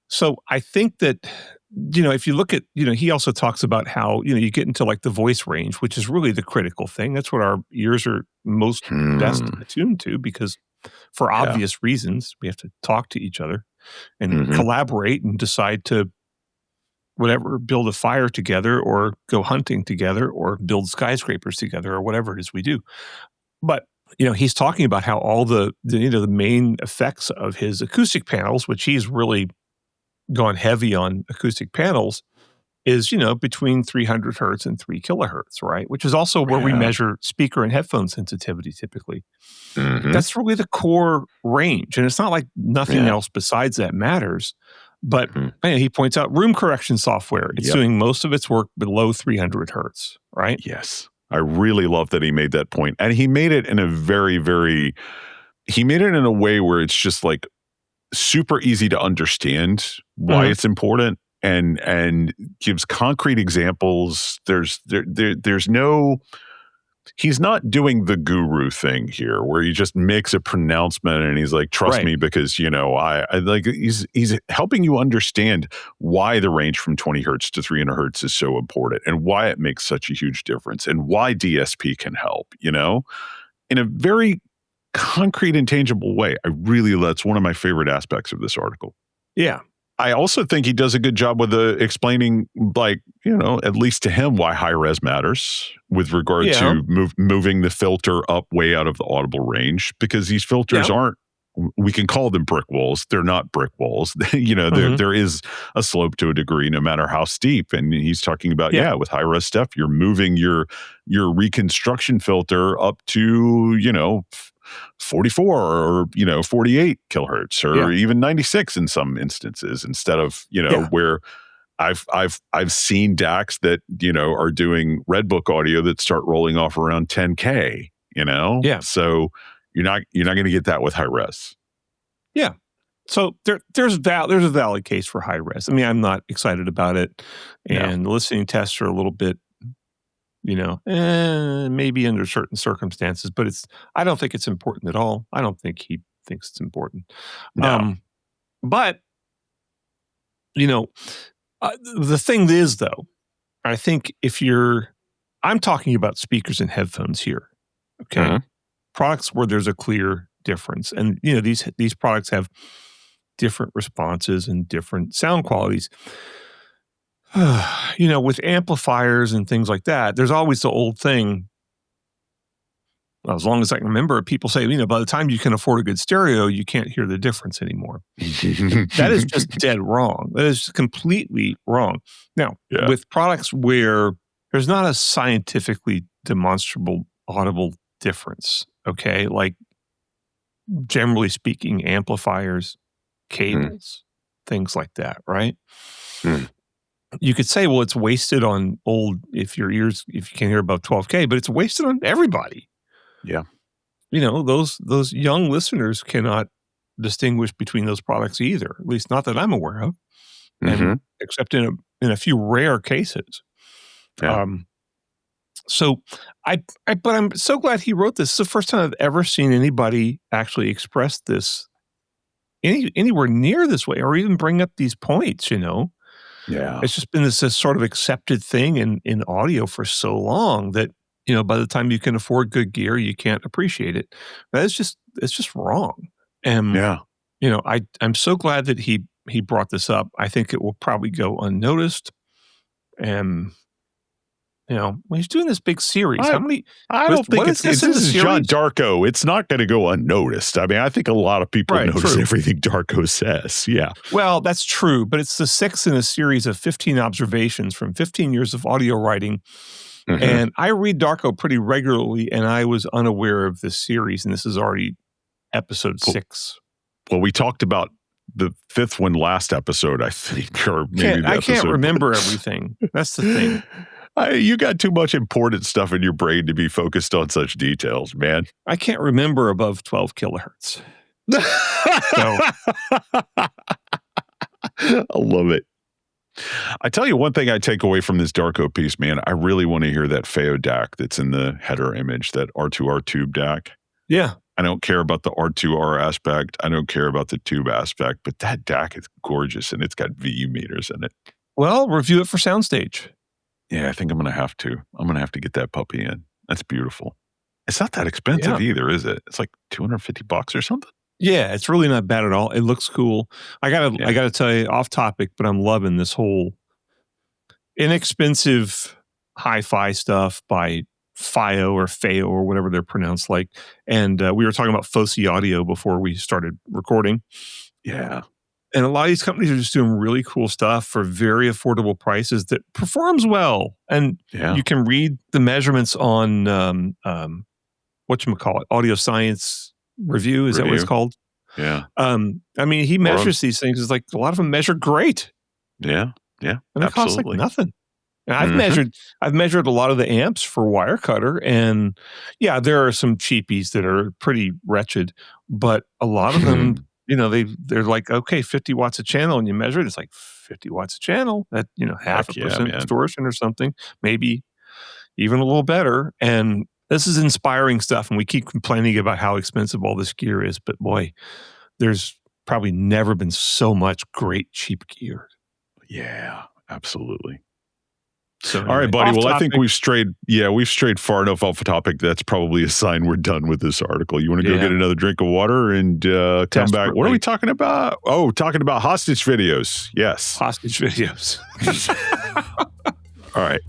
so I think that, if you look at, he also talks about how, you get into like the voice range, which is really the critical thing. That's what our ears are most best attuned to, because for obvious reasons, we have to talk to each other and collaborate and decide to build a fire together or go hunting together or build skyscrapers together or whatever it is we do. But, he's talking about how all the main effects of his acoustic panels, which he's really gone heavy on acoustic panels, is, between 300 hertz and 3 kilohertz, right? Which is also where we measure speaker and headphone sensitivity typically. That's really the core range. And it's not like nothing else besides that matters. But he points out room correction software. It's doing most of its work below 300 hertz, right? Yes. I really love that he made that point. And he made it in a he made it in a way where it's just like super easy to understand why it's important and gives concrete examples. There's no, he's not doing the guru thing here where he just makes a pronouncement and he's like, trust me, because, I like, he's helping you understand why the range from 20 hertz to 300 hertz is so important and why it makes such a huge difference and why DSP can help, in a very concrete and tangible way. That's one of my favorite aspects of this article. Yeah. I also think he does a good job with explaining, like, at least to him, why high res matters with regard to moving the filter up way out of the audible range, because these filters aren't, we can call them brick walls. They're not brick walls. There is a slope to a degree, no matter how steep. And he's talking about, with high res stuff, you're moving your reconstruction filter up to, 44 or 48 kilohertz or even 96 in some instances, instead of where I've seen DACs that are doing Redbook audio that start rolling off around 10K. So you're not going to get that with high res. Yeah. So there's a valid case for high res. I mean, I'm not excited about it, and the listening tests are a little bit, maybe under certain circumstances, but I don't think it's important at all. I don't think he thinks it's important. No. But the thing is, though, I think I'm talking about speakers and headphones here. Okay. Products where there's a clear difference. And, these products have different responses and different sound qualities. With amplifiers and things like that, there's always the old thing. Well, as long as I can remember, people say, by the time you can afford a good stereo, you can't hear the difference anymore. That is just dead wrong. That is completely wrong. Now, with products where there's not a scientifically demonstrable audible difference, okay, like generally speaking, amplifiers, cables, things like that, right? You could say, well, it's wasted on if you can hear above 12K, but it's wasted on everybody. Yeah. Those young listeners cannot distinguish between those products either, at least not that I'm aware of, and except in a few rare cases. Yeah. But I'm so glad he wrote this. It's the first time I've ever seen anybody actually express this anywhere near this way, or even bring up these points, Yeah. It's just been this sort of accepted thing in audio for so long that, by the time you can afford good gear, you can't appreciate it. It's just wrong. And, I'm so glad that he brought this up. I think it will probably go unnoticed. And, he's doing this big series. I don't think this is John Darko. It's not going to go unnoticed. I mean, I think a lot of people notice everything Darko says. Yeah. Well, that's true, but it's the 6th in a series of 15 observations from 15 years of audio writing. And I read Darko pretty regularly, and I was unaware of this series, and this is already episode 6. Well, we talked about the 5th one last episode, I think, or maybe I can't remember everything. That's the thing. You got too much important stuff in your brain to be focused on such details, man. I can't remember above 12 kilohertz. I love it. I tell you one thing I take away from this Darko piece, man. I really want to hear that Feo DAC that's in the header image, that R2R tube DAC. Yeah. I don't care about the R2R aspect. I don't care about the tube aspect, but that DAC is gorgeous, and it's got VU meters in it. Well, review it for Soundstage. Yeah, I think I'm going to have to. I'm going to have to get that puppy in. That's beautiful. It's not that expensive either, is it? It's like $250 or something. Yeah, it's really not bad at all. It looks cool. I gotta tell you, off topic, but I'm loving this whole inexpensive hi-fi stuff by Feo or whatever they're pronounced like. And we were talking about Fosi Audio before we started recording. Yeah. And a lot of these companies are just doing really cool stuff for very affordable prices that performs well. And you can read the measurements on whatchamacallit, Audio Science Review. Is that what it's called? Yeah. I mean, he measures these things. It's like a lot of them measure great. Yeah. Yeah. And it costs like Absolutely. nothing. And I've measured a lot of the amps for Wirecutter, and yeah, there are some cheapies that are pretty wretched, but a lot of them, they're like, okay, 50 watts a channel, and you measure it, it's like 50 watts a channel at, half a percent distortion or something, maybe even a little better. And this is inspiring stuff, and we keep complaining about how expensive all this gear is, but boy, there's probably never been so much great cheap gear. Yeah, absolutely. So all right, buddy. Well, I think we've strayed far enough off the topic. That's probably a sign we're done with this article. You want to go get another drink of water and come back? What are we talking about? Oh, talking about hostage videos. Yes. Hostage videos. All right.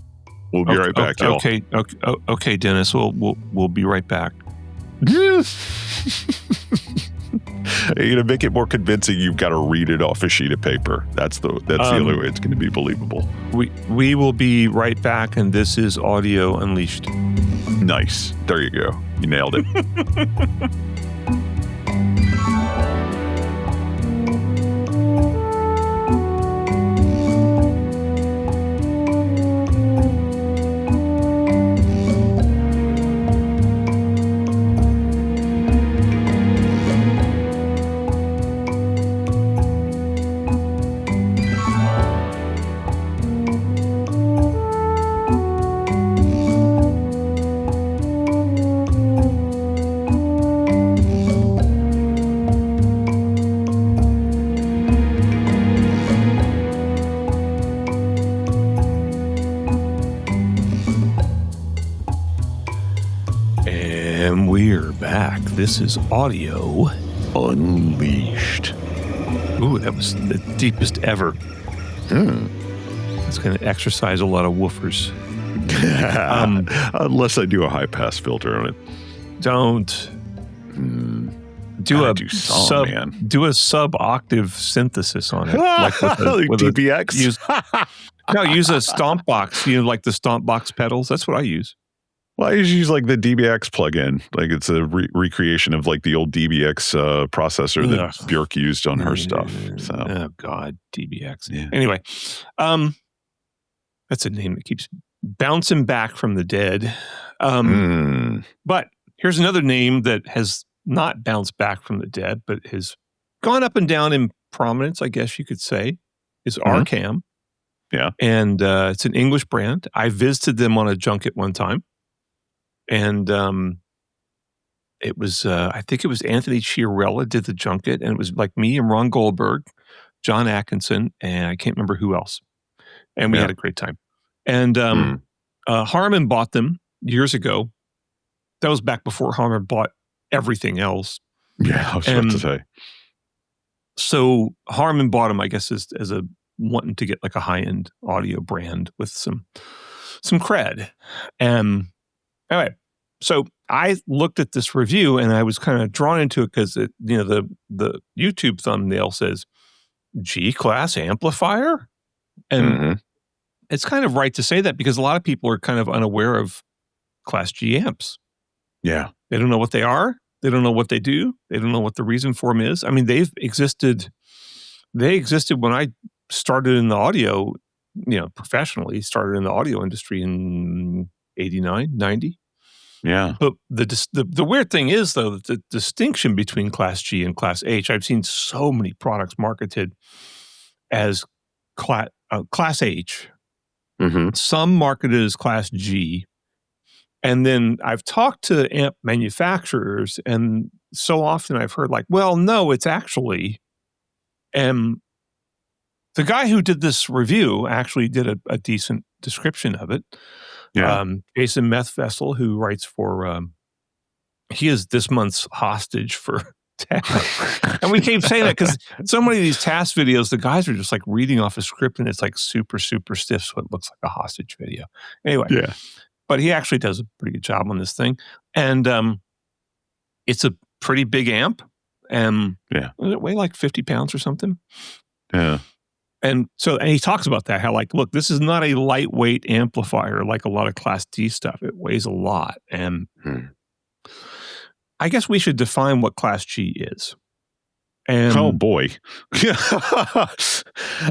We'll be right back, y'all. Okay, Dennis. We'll be right back. To make it more convincing, you've got to read it off a sheet of paper. That's the only way it's going to be believable. We will be right back, and this is Audio Unleashed. Nice. There you go. You nailed it. This is Audio Unleashed. Ooh, that was the deepest ever. It's going to exercise a lot of woofers. Unless I do a high pass filter on it. Don't. Do a sub octave synthesis on it. Like with DBX? Use a stomp box. Like the stomp box pedals. That's what I use. Well, I usually use like the DBX plugin. Like it's a recreation of like the old DBX processor that Björk used on her stuff. So. Oh God, DBX. Yeah. Anyway, that's a name that keeps bouncing back from the dead. But here's another name that has not bounced back from the dead, but has gone up and down in prominence, I guess you could say, is Arcam. Yeah. And it's an English brand. I visited them on a junket one time. And it was, I think it was Anthony Chiarella did the junket, and it was like me and Ron Goldberg, John Atkinson, and I can't remember who else. And we had a great time. And Harman bought them years ago. That was back before Harman bought everything else. Yeah, I was about to say. So Harman bought them, I guess, as a wanting to get like a high-end audio brand with some cred. And anyway, so I looked at this review and I was kind of drawn into it because the YouTube thumbnail says G-class amplifier, and it's kind of right to say that because a lot of people are kind of unaware of Class G amps. Yeah, they don't know what they are. They don't know what they do. They don't know what the reason for them is. I mean, they existed when I started in the audio, professionally started in the audio industry in 89, 90. Yeah. But the weird thing is, though, that the distinction between Class G and Class H, I've seen so many products marketed as Class H. Some marketed as Class G. And then I've talked to amp manufacturers, and so often I've heard like, well, no, it's actually... And the guy who did this review actually did a decent description of it. Yeah. Jason Methvessel, who writes for, he is this month's hostage for TAS. And we keep saying that because so many of these TAS videos, the guys are just like reading off a script and it's like super, super stiff. So it looks like a hostage video. Anyway. Yeah. But he actually does a pretty good job on this thing. And it's a pretty big amp. And does it weigh like 50 pounds or something? Yeah. And he talks about that, how like, look, this is not a lightweight amplifier like a lot of Class D stuff. It weighs a lot. And I guess we should define what Class G is. Oh boy.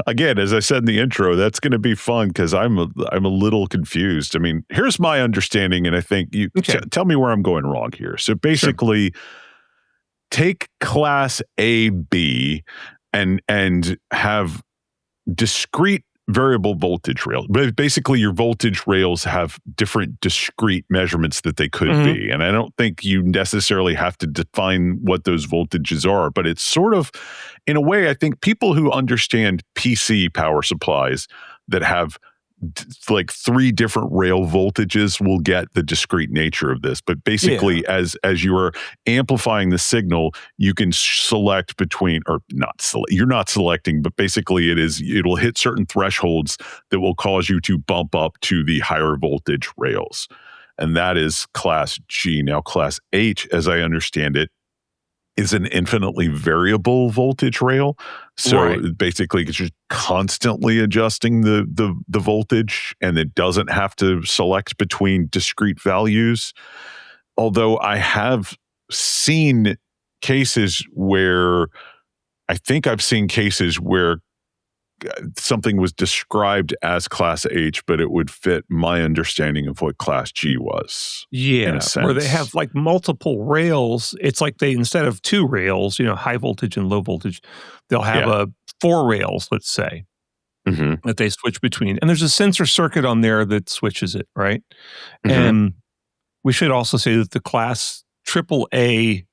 Again, as I said in the intro, that's going to be fun because I'm a little confused. I mean, here's my understanding, and I think you tell me where I'm going wrong here. So basically, take class A, B, and have discrete variable voltage rails. But basically, your voltage rails have different discrete measurements that they could be. And I don't think you necessarily have to define what those voltages are, but it's sort of, in a way, I think people who understand PC power supplies that have like 3 different rail voltages will get the discrete nature of this. But basically, as you are amplifying the signal, you can select between, or not select, you're not selecting, but basically it'll hit certain thresholds that will cause you to bump up to the higher voltage rails. And that is class G. Now, class H, as I understand it, is an infinitely variable voltage rail. So basically it's just constantly adjusting the voltage, and it doesn't have to select between discrete values. Although I have seen cases where something was described as class H, but it would fit my understanding of what class G was. Yeah, in a sense. Where they have like multiple rails. It's like they, instead of 2 rails, high voltage and low voltage, they'll have 4 rails, let's say, that they switch between. And there's a sensor circuit on there that switches it, right? And we should also say that the class AAA,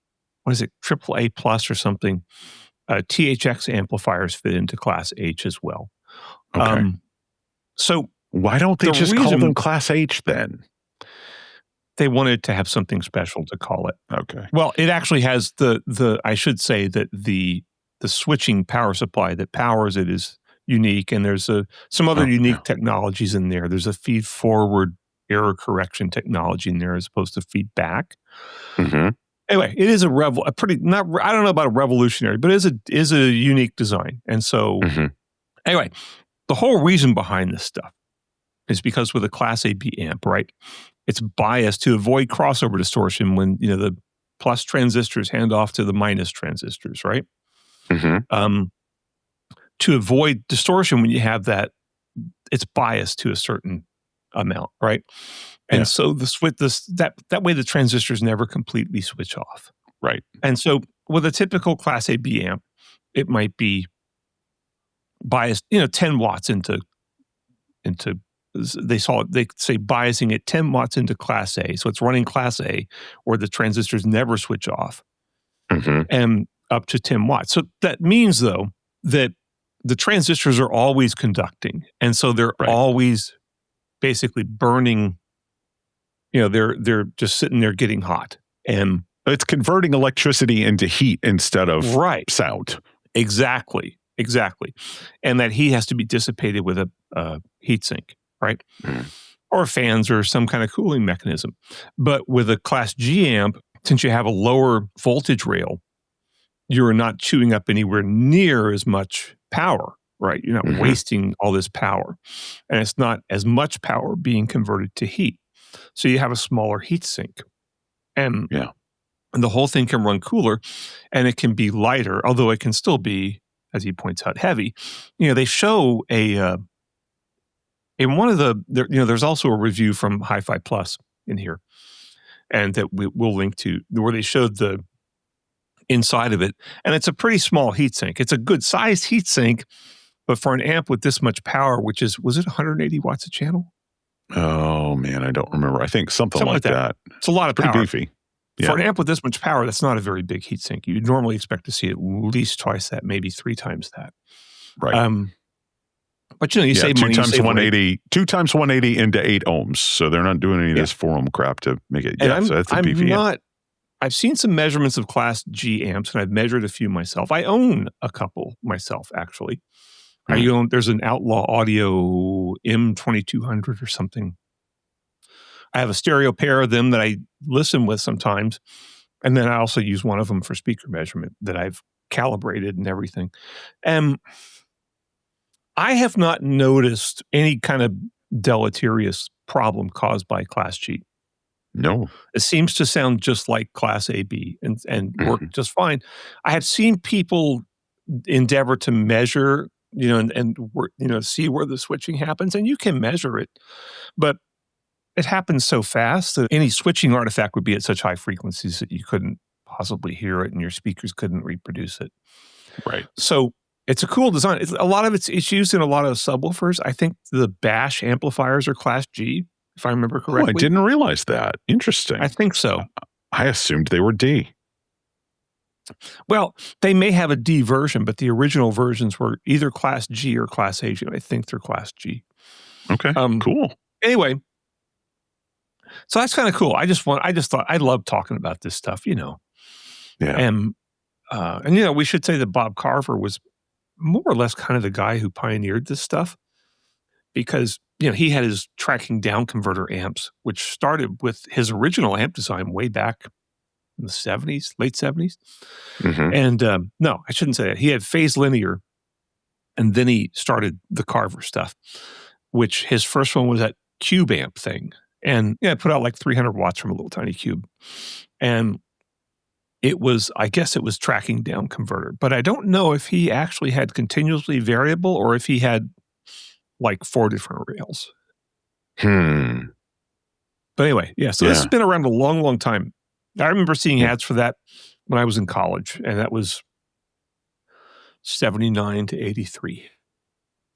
AAA plus or something, THX amplifiers fit into class H as well. Okay. So why don't they just call them class H then? They wanted to have something special to call it. Okay. Well, it actually has I should say that the switching power supply that powers it is unique, and there's some other unique technologies in there. There's a feed forward error correction technology in there as opposed to feedback. Anyway, it is I don't know about a revolutionary, but it is a unique design. And so, anyway, the whole reason behind this stuff is because with a Class AB amp, right, it's biased to avoid crossover distortion when, the plus transistors hand off to the minus transistors, right? To avoid distortion when you have that, it's biased to a certain amount, right? And so that way the transistors never completely switch off. Right. And so with a typical Class AB amp, it might be biased, 10 watts into they say biasing it 10 watts into Class A. So it's running Class A where the transistors never switch off and up to 10 watts. So that means, though, that the transistors are always conducting. And so they're always basically burning. They're just sitting there getting hot. And it's converting electricity into heat instead of sound. Exactly. And that heat has to be dissipated with a heat sink, right? Or fans or some kind of cooling mechanism. But with a Class G amp, since you have a lower voltage rail, you're not chewing up anywhere near as much power, right? You're not wasting all this power. And it's not as much power being converted to heat. So you have a smaller heat sink. And the whole thing can run cooler, and it can be lighter, although it can still be, as he points out, heavy. They show in one of there's also a review from Hi-Fi Plus in here, and that we'll link to, where they showed the inside of it, and it's a pretty small heat sink. It's a good sized heat sink, but for an amp with this much power, was it 180 watts a channel? Oh man, I don't remember. I think something like that. It's a lot of power. Pretty beefy. For an amp with this much power, that's not a very big heat sink. You'd normally expect to see at least twice that, maybe 3 times that. Right. But you save money. 2 times 180 into 8 ohms. So they're not doing any of this 4 ohm crap to make it. So that's a beefy amp. I've seen some measurements of Class G amps, and I've measured a few myself. I own a couple myself, actually. There's an Outlaw Audio M2200 or something. I have a stereo pair of them that I listen with sometimes. And then I also use one of them for speaker measurement that I've calibrated and everything. And I have not noticed any kind of deleterious problem caused by Class G. No. It seems to sound just like Class AB and work Mhm. just fine. I had seen people endeavor to measure, and work, see where the switching happens, and you can measure it, but it happens so fast that any switching artifact would be at such high frequencies that you couldn't possibly hear it and your speakers couldn't reproduce it. Right. So it's a cool design. A lot of it's used in a lot of subwoofers. I think the bash amplifiers are Class G, if I remember Oh, I correctly. didn't realize that. I Interesting. think so. I assumed they were D. Well, they may have a D version, but the original versions were either Class G or Class A. I think they're Class G. Okay, cool. Anyway, so that's kind of cool. I just thought I love talking about this stuff, Yeah. and we should say that Bob Carver was more or less kind of the guy who pioneered this stuff because he had his tracking down converter amps, which started with his original amp design way back in the 70s, late 70s. Mhm. And no, I shouldn't say that. He had phase linear, and then he started the Carver stuff, which his first one was that cube amp thing. And it put out like 300 watts from a little tiny cube. And I guess it was tracking down converter, but I don't know if he actually had continuously variable or if he had like 4 different rails. But anyway, so this has been around a long, long time. I remember seeing ads for that when I was in college, and that was 79 to 83.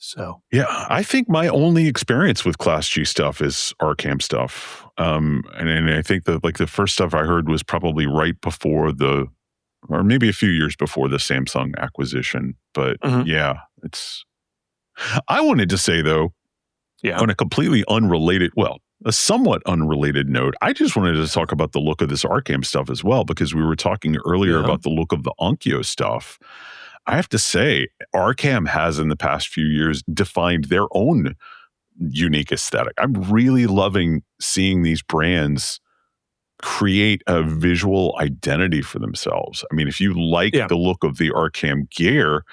So yeah, I think my only experience with Class G stuff is Arcam stuff. And I think that like the first stuff I heard was probably right before or maybe a few years before the Samsung acquisition. But I wanted to say though, on a completely unrelated, a somewhat unrelated note, I just wanted to talk about the look of this Arcam stuff as well, because we were talking earlier about the look of the Onkyo stuff. I have to say, Arcam has in the past few years defined their own unique aesthetic. I'm really loving seeing these brands create a visual identity for themselves. I mean, if you like the look of the Arcam gear,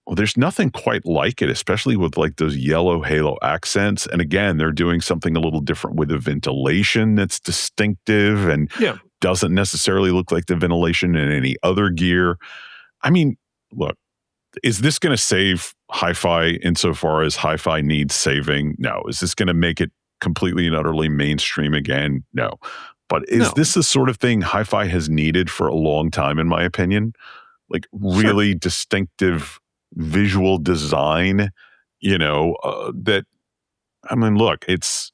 well, there's nothing quite like it, especially with like those yellow halo accents. And again, they're doing something a little different with the ventilation that's distinctive and doesn't necessarily look like the ventilation in any other gear. I mean, look, is this going to save hi-fi insofar as hi-fi needs saving? No. Is this going to make it completely and utterly mainstream again? No. But is this the sort of thing hi-fi has needed for a long time, in my opinion? Like really distinctive visual design, that, I mean, look, it's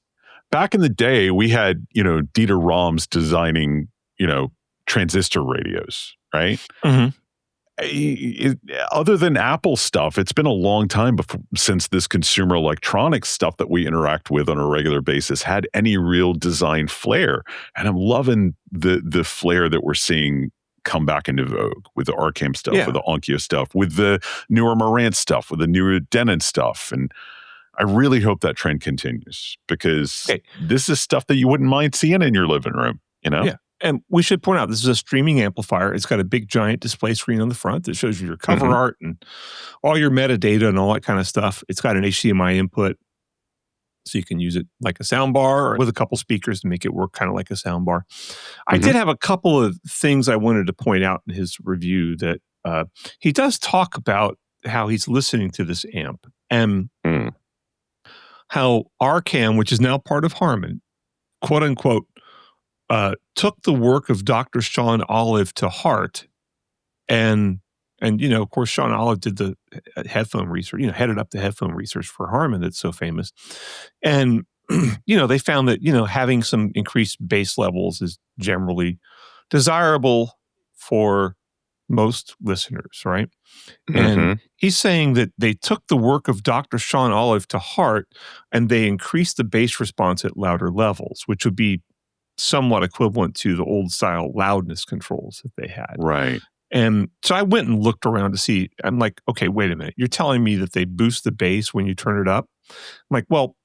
back in the day, we had, Dieter Rams designing, transistor radios, right? Other than Apple stuff, it's been a long time since this consumer electronics stuff that we interact with on a regular basis had any real design flair. And I'm loving the flair that we're seeing come back into vogue with the Arcam stuff, with the Onkyo stuff, with the newer Marantz stuff, with the newer Denon stuff. And I really hope that trend continues, because this is stuff that you wouldn't mind seeing in your living room, Yeah. And we should point out, this is a streaming amplifier. It's got a big giant display screen on the front that shows you your cover art and all your metadata and all that kind of stuff. It's got an HDMI input, so you can use it like a soundbar or with a couple speakers to make it work kind of like a soundbar. I did have a couple of things I wanted to point out in his review that he does talk about how he's listening to this amp and how Arcam, which is now part of Harman, quote unquote, took the work of Dr. Sean Olive to heart. And of course, Sean Olive did the headphone research, headed up the headphone research for Harman that's so famous. And, they found that, having some increased bass levels is generally desirable for most listeners, right? And he's saying that they took the work of Dr. Sean Olive to heart and they increased the bass response at louder levels, which would be somewhat equivalent to the old style loudness controls that they had. Right. And so I went and looked around to see, I'm like, okay, wait a minute. You're telling me that they boost the bass when you turn it up? I'm like, well,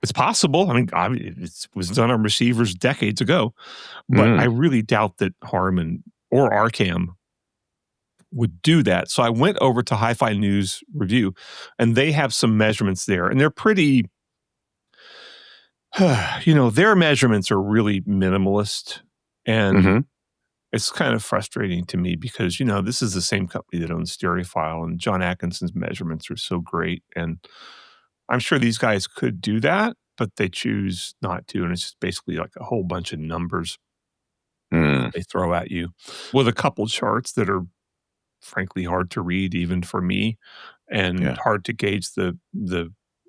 it's possible. I mean, it was done on receivers decades ago, but I really doubt that Harman or Arcam would do that. So I went over to Hi-Fi News Review, and they have some measurements there, and they're pretty their measurements are really minimalist, and Mm-hmm. it's kind of frustrating to me because, this is the same company that owns Stereophile, and John Atkinson's measurements are so great. And I'm sure these guys could do that, but they choose not to. And it's just basically like a whole bunch of numbers they throw at you with a couple charts that are frankly hard to read, even for me, and hard to gauge the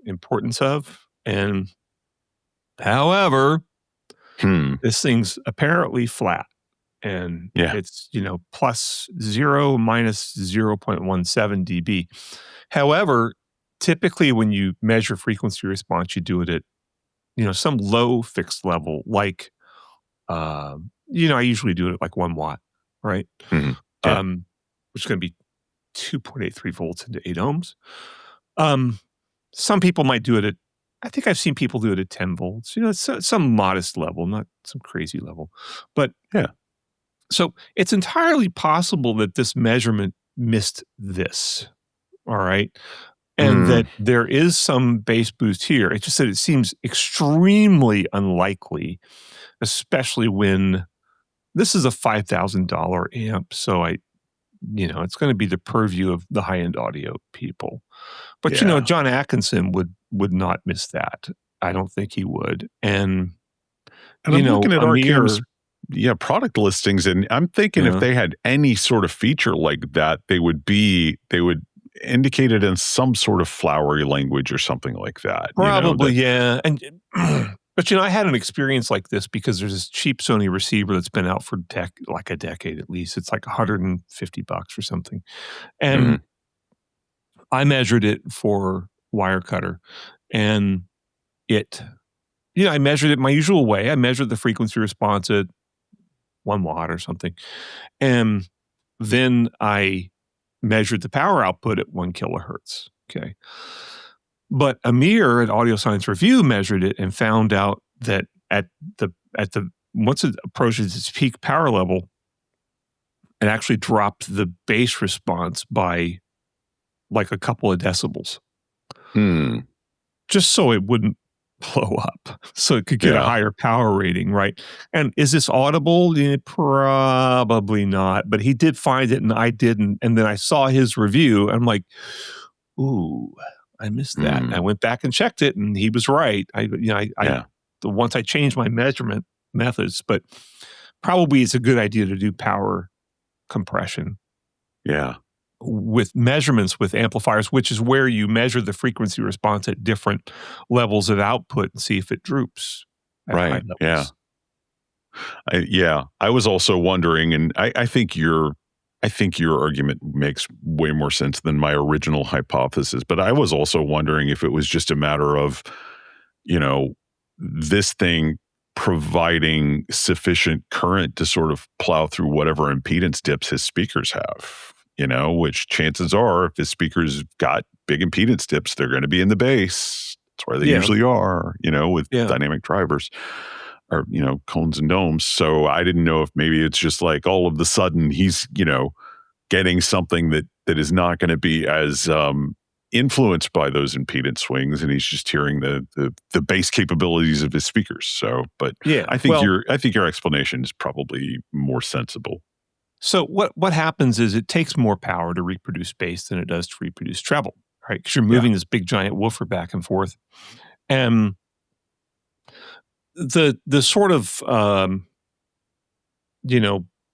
importance of. And however, this thing's apparently flat. And it's, plus 0 minus 0.17 dB. However, typically when you measure frequency response, you do it at, some low fixed level, like, I usually do it at like 1 watt, right? Mm-hmm. Yeah. Which is going to be 2.83 volts into 8 ohms. Some people might do it at, I think I've seen people do it at 10 volts. It's some modest level, not some crazy level. But so it's entirely possible that this measurement missed this, all right? And that there is some bass boost here. It's just that it seems extremely unlikely, especially when this is a $5,000 amp. So it's going to be the purview of the high-end audio people. But, John Atkinson would not miss that. I don't think he would. And I'm looking at RKM's product listings, and I'm thinking if they had any sort of feature like that, they would indicate it in some sort of flowery language or something like that. Probably, yeah. And but I had an experience like this because there's this cheap Sony receiver that's been out for like a decade at least. It's like $150 or something, and I measured it for Wirecutter, and I measured it my usual way. I measured the frequency response at 1 watt or something. And then I measured the power output at 1 kilohertz. Okay. But Amir at Audio Science Review measured it and found out that once it approaches its peak power level, it actually dropped the bass response by like a couple of decibels. Just so it wouldn't blow up, so it could get a higher power rating, right? And is this audible? Probably not, but he did find it and I didn't. And then I saw his review and I'm like, ooh, I missed that. And I went back and checked it and he was right. Once I changed my measurement methods, but probably it's a good idea to do power compression. Yeah. With measurements with amplifiers, which is where you measure the frequency response at different levels of output and see if it droops. Right. Yeah. I was also wondering, and I think your argument makes way more sense than my original hypothesis, but I was also wondering if it was just a matter of, this thing providing sufficient current to sort of plow through whatever impedance dips his speakers have. Which chances are, if his speakers got big impedance dips, they're going to be in the bass. That's where they usually are, with dynamic drivers or, cones and domes. So I didn't know if maybe it's just like all of the sudden he's, getting something that is not going to be as influenced by those impedance swings, and he's just hearing the bass capabilities of his speakers. So, but I think your explanation is probably more sensible. So what happens is it takes more power to reproduce bass than it does to reproduce treble, right? Because you're moving this big giant woofer back and forth. And the sort of,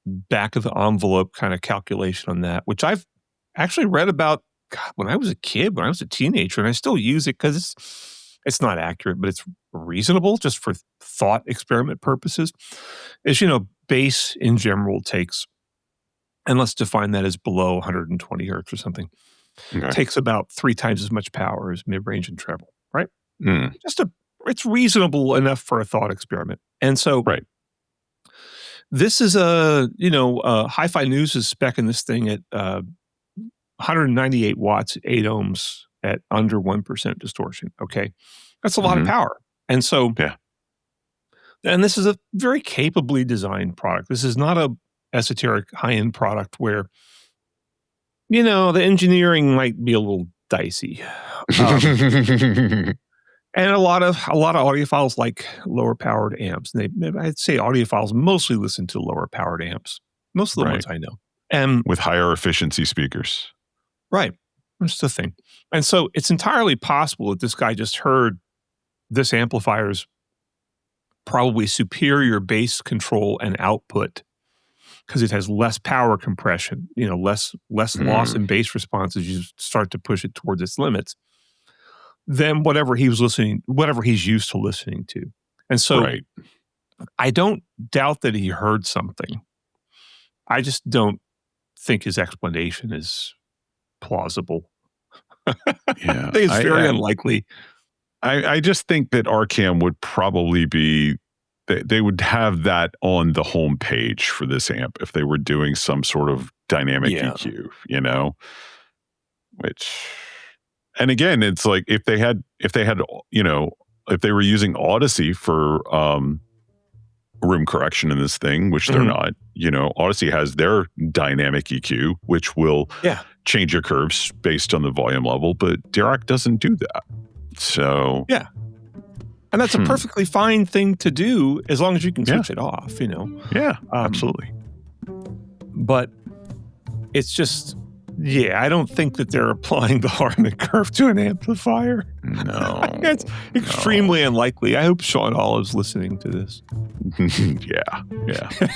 back of the envelope kind of calculation on that, which I've actually read about when I was a kid, when I was a teenager, and I still use it because it's not accurate, but it's reasonable just for thought experiment purposes, is, bass in general takes, and let's define that as below 120 hertz or something, takes about 3 times as much power as mid-range and treble, right? It's reasonable enough for a thought experiment. And so this is Hi-Fi News is speccing this thing at 198 watts, 8 ohms at under 1% distortion. Okay. That's a lot of power. And so, and this is a very capably designed product. This is not a esoteric high-end product where, the engineering might be a little dicey. And a lot of audiophiles like lower powered amps. And I'd say audiophiles mostly listen to lower powered amps. Most of the ones I know. And with higher efficiency speakers. Right. That's the thing. And so it's entirely possible that this guy just heard this amplifier's probably superior bass control and output because it has less power compression, less loss in bass response as you start to push it towards its limits than whatever he's used to listening to. And so I don't doubt that he heard something. I just don't think his explanation is plausible. Yeah, I think it's very unlikely. I just think that RCAM would probably be, they would have that on the home page for this amp if they were doing some sort of dynamic EQ, which, and again, it's like if they were using Odyssey for room correction in this thing, which they're not, Odyssey has their dynamic EQ, which will change your curves based on the volume level, but Dirac doesn't do that. So and that's a perfectly fine thing to do as long as you can switch it off, Yeah, absolutely. But it's just, I don't think that they're applying the Harman curve to an amplifier. No. It's extremely unlikely. I hope Sean Olive's listening to this. Yeah.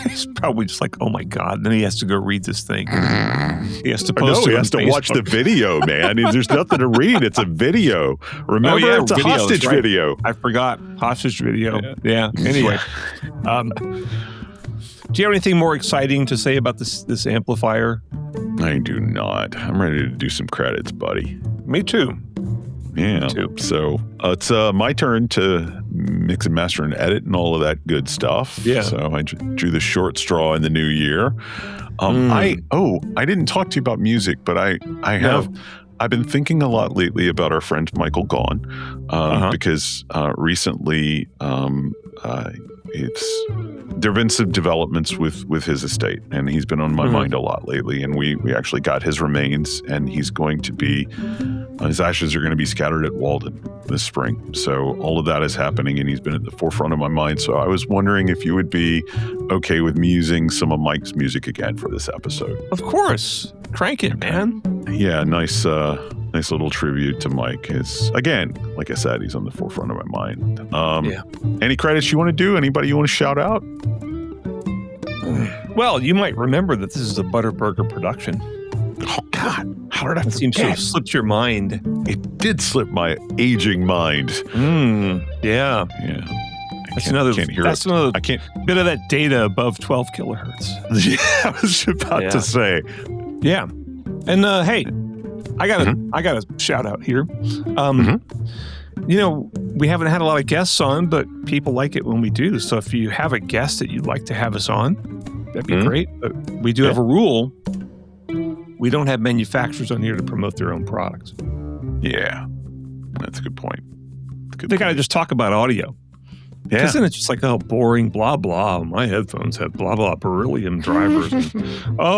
He's probably just like, oh my God. Then he has to go read this thing. He has to post it. He has to watch the video, man. There's nothing to read. It's a video. Remember, it's a hostage video. I forgot. Hostage video. Yeah. Anyway. Do you have anything more exciting to say about this amplifier? I do not. I'm ready to do some credits, buddy. Me too. Yeah. Me too. So it's my turn to mix and master and edit and all of that good stuff. Yeah. So I drew the short straw in the new year. I didn't talk to you about music, but I have. No. I've been thinking a lot lately about our friend Michael Gaughn because recently there have been some developments with his estate, and he's been on my mind a lot lately. And we actually got his remains, and he's going to be his ashes are going to be scattered at Walden this spring. So all of that is happening, and he's been at the forefront of my mind. So I was wondering if you would be okay with me using some of Mike's music again for this episode. Of course, crank it, man. Yeah, nice little tribute to Mike. Again, like I said, he's on the forefront of my mind. Any credits you want to do? Anybody you want to shout out? Well, you might remember that this is a Butterburger production. Oh, God. How did I forget? It seems to have slipped your mind. It did slip my aging mind. Yeah. That's another bit of that data above 12 kilohertz. Yeah, I was about to say. Yeah. And hey, I got a shout out here. We haven't had a lot of guests on, but people like it when we do. So if you have a guest that you'd like to have us on, that'd be great. But we do have a rule. We don't have manufacturers on here to promote their own products. Yeah, that's a good point. They got to just talk about audio. Yeah. Because then it's just like, boring, blah, blah. My headphones have blah, blah, beryllium drivers. And,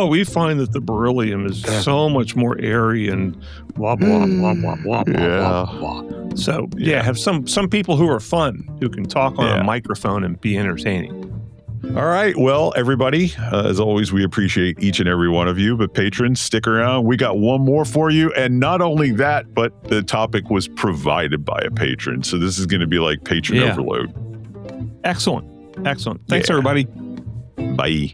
we find that the beryllium is so much more airy and blah, blah, blah, blah, blah, blah, blah. So, have some people who are fun, who can talk on a microphone and be entertaining. All right. Well, everybody, as always, we appreciate each and every one of you. But patrons, stick around. We got one more for you. And not only that, but the topic was provided by a patron. So this is going to be like patron overload. Excellent. Thanks, everybody. Bye.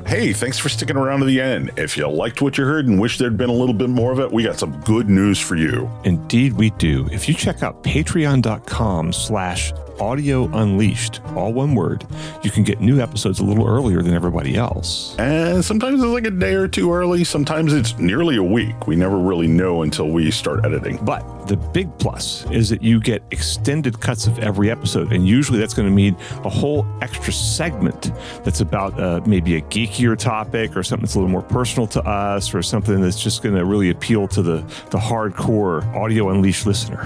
Hey, thanks for sticking around to the end. If you liked what you heard and wish there'd been a little bit more of it, we got some good news for you. Indeed, we do. If you check out patreon.com/Audio Unleashed, all one word, you can get new episodes a little earlier than everybody else. And sometimes it's like a day or two early. Sometimes it's nearly a week. We never really know until we start editing. But the big plus is that you get extended cuts of every episode. And usually that's going to mean a whole extra segment that's about maybe a geekier topic or something that's a little more personal to us or something that's just going to really appeal to the hardcore Audio Unleashed listener.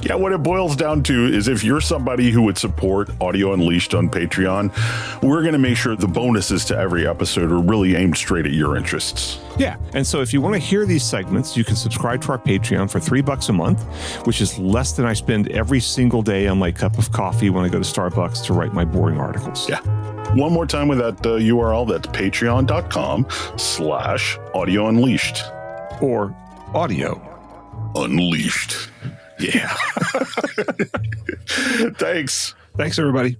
Yeah, what it boils down to is if you're somebody somebody who would support Audio Unleashed on Patreon, we're going to make sure the bonuses to every episode are really aimed straight at your interests. Yeah. And so if you want to hear these segments, you can subscribe to our Patreon for $3 a month, which is less than I spend every single day on my cup of coffee when I go to Starbucks to write my boring articles. Yeah. One more time with that URL, that's patreon.com/Audio Unleashed. Or Audio Unleashed. Yeah. Thanks. Thanks, everybody.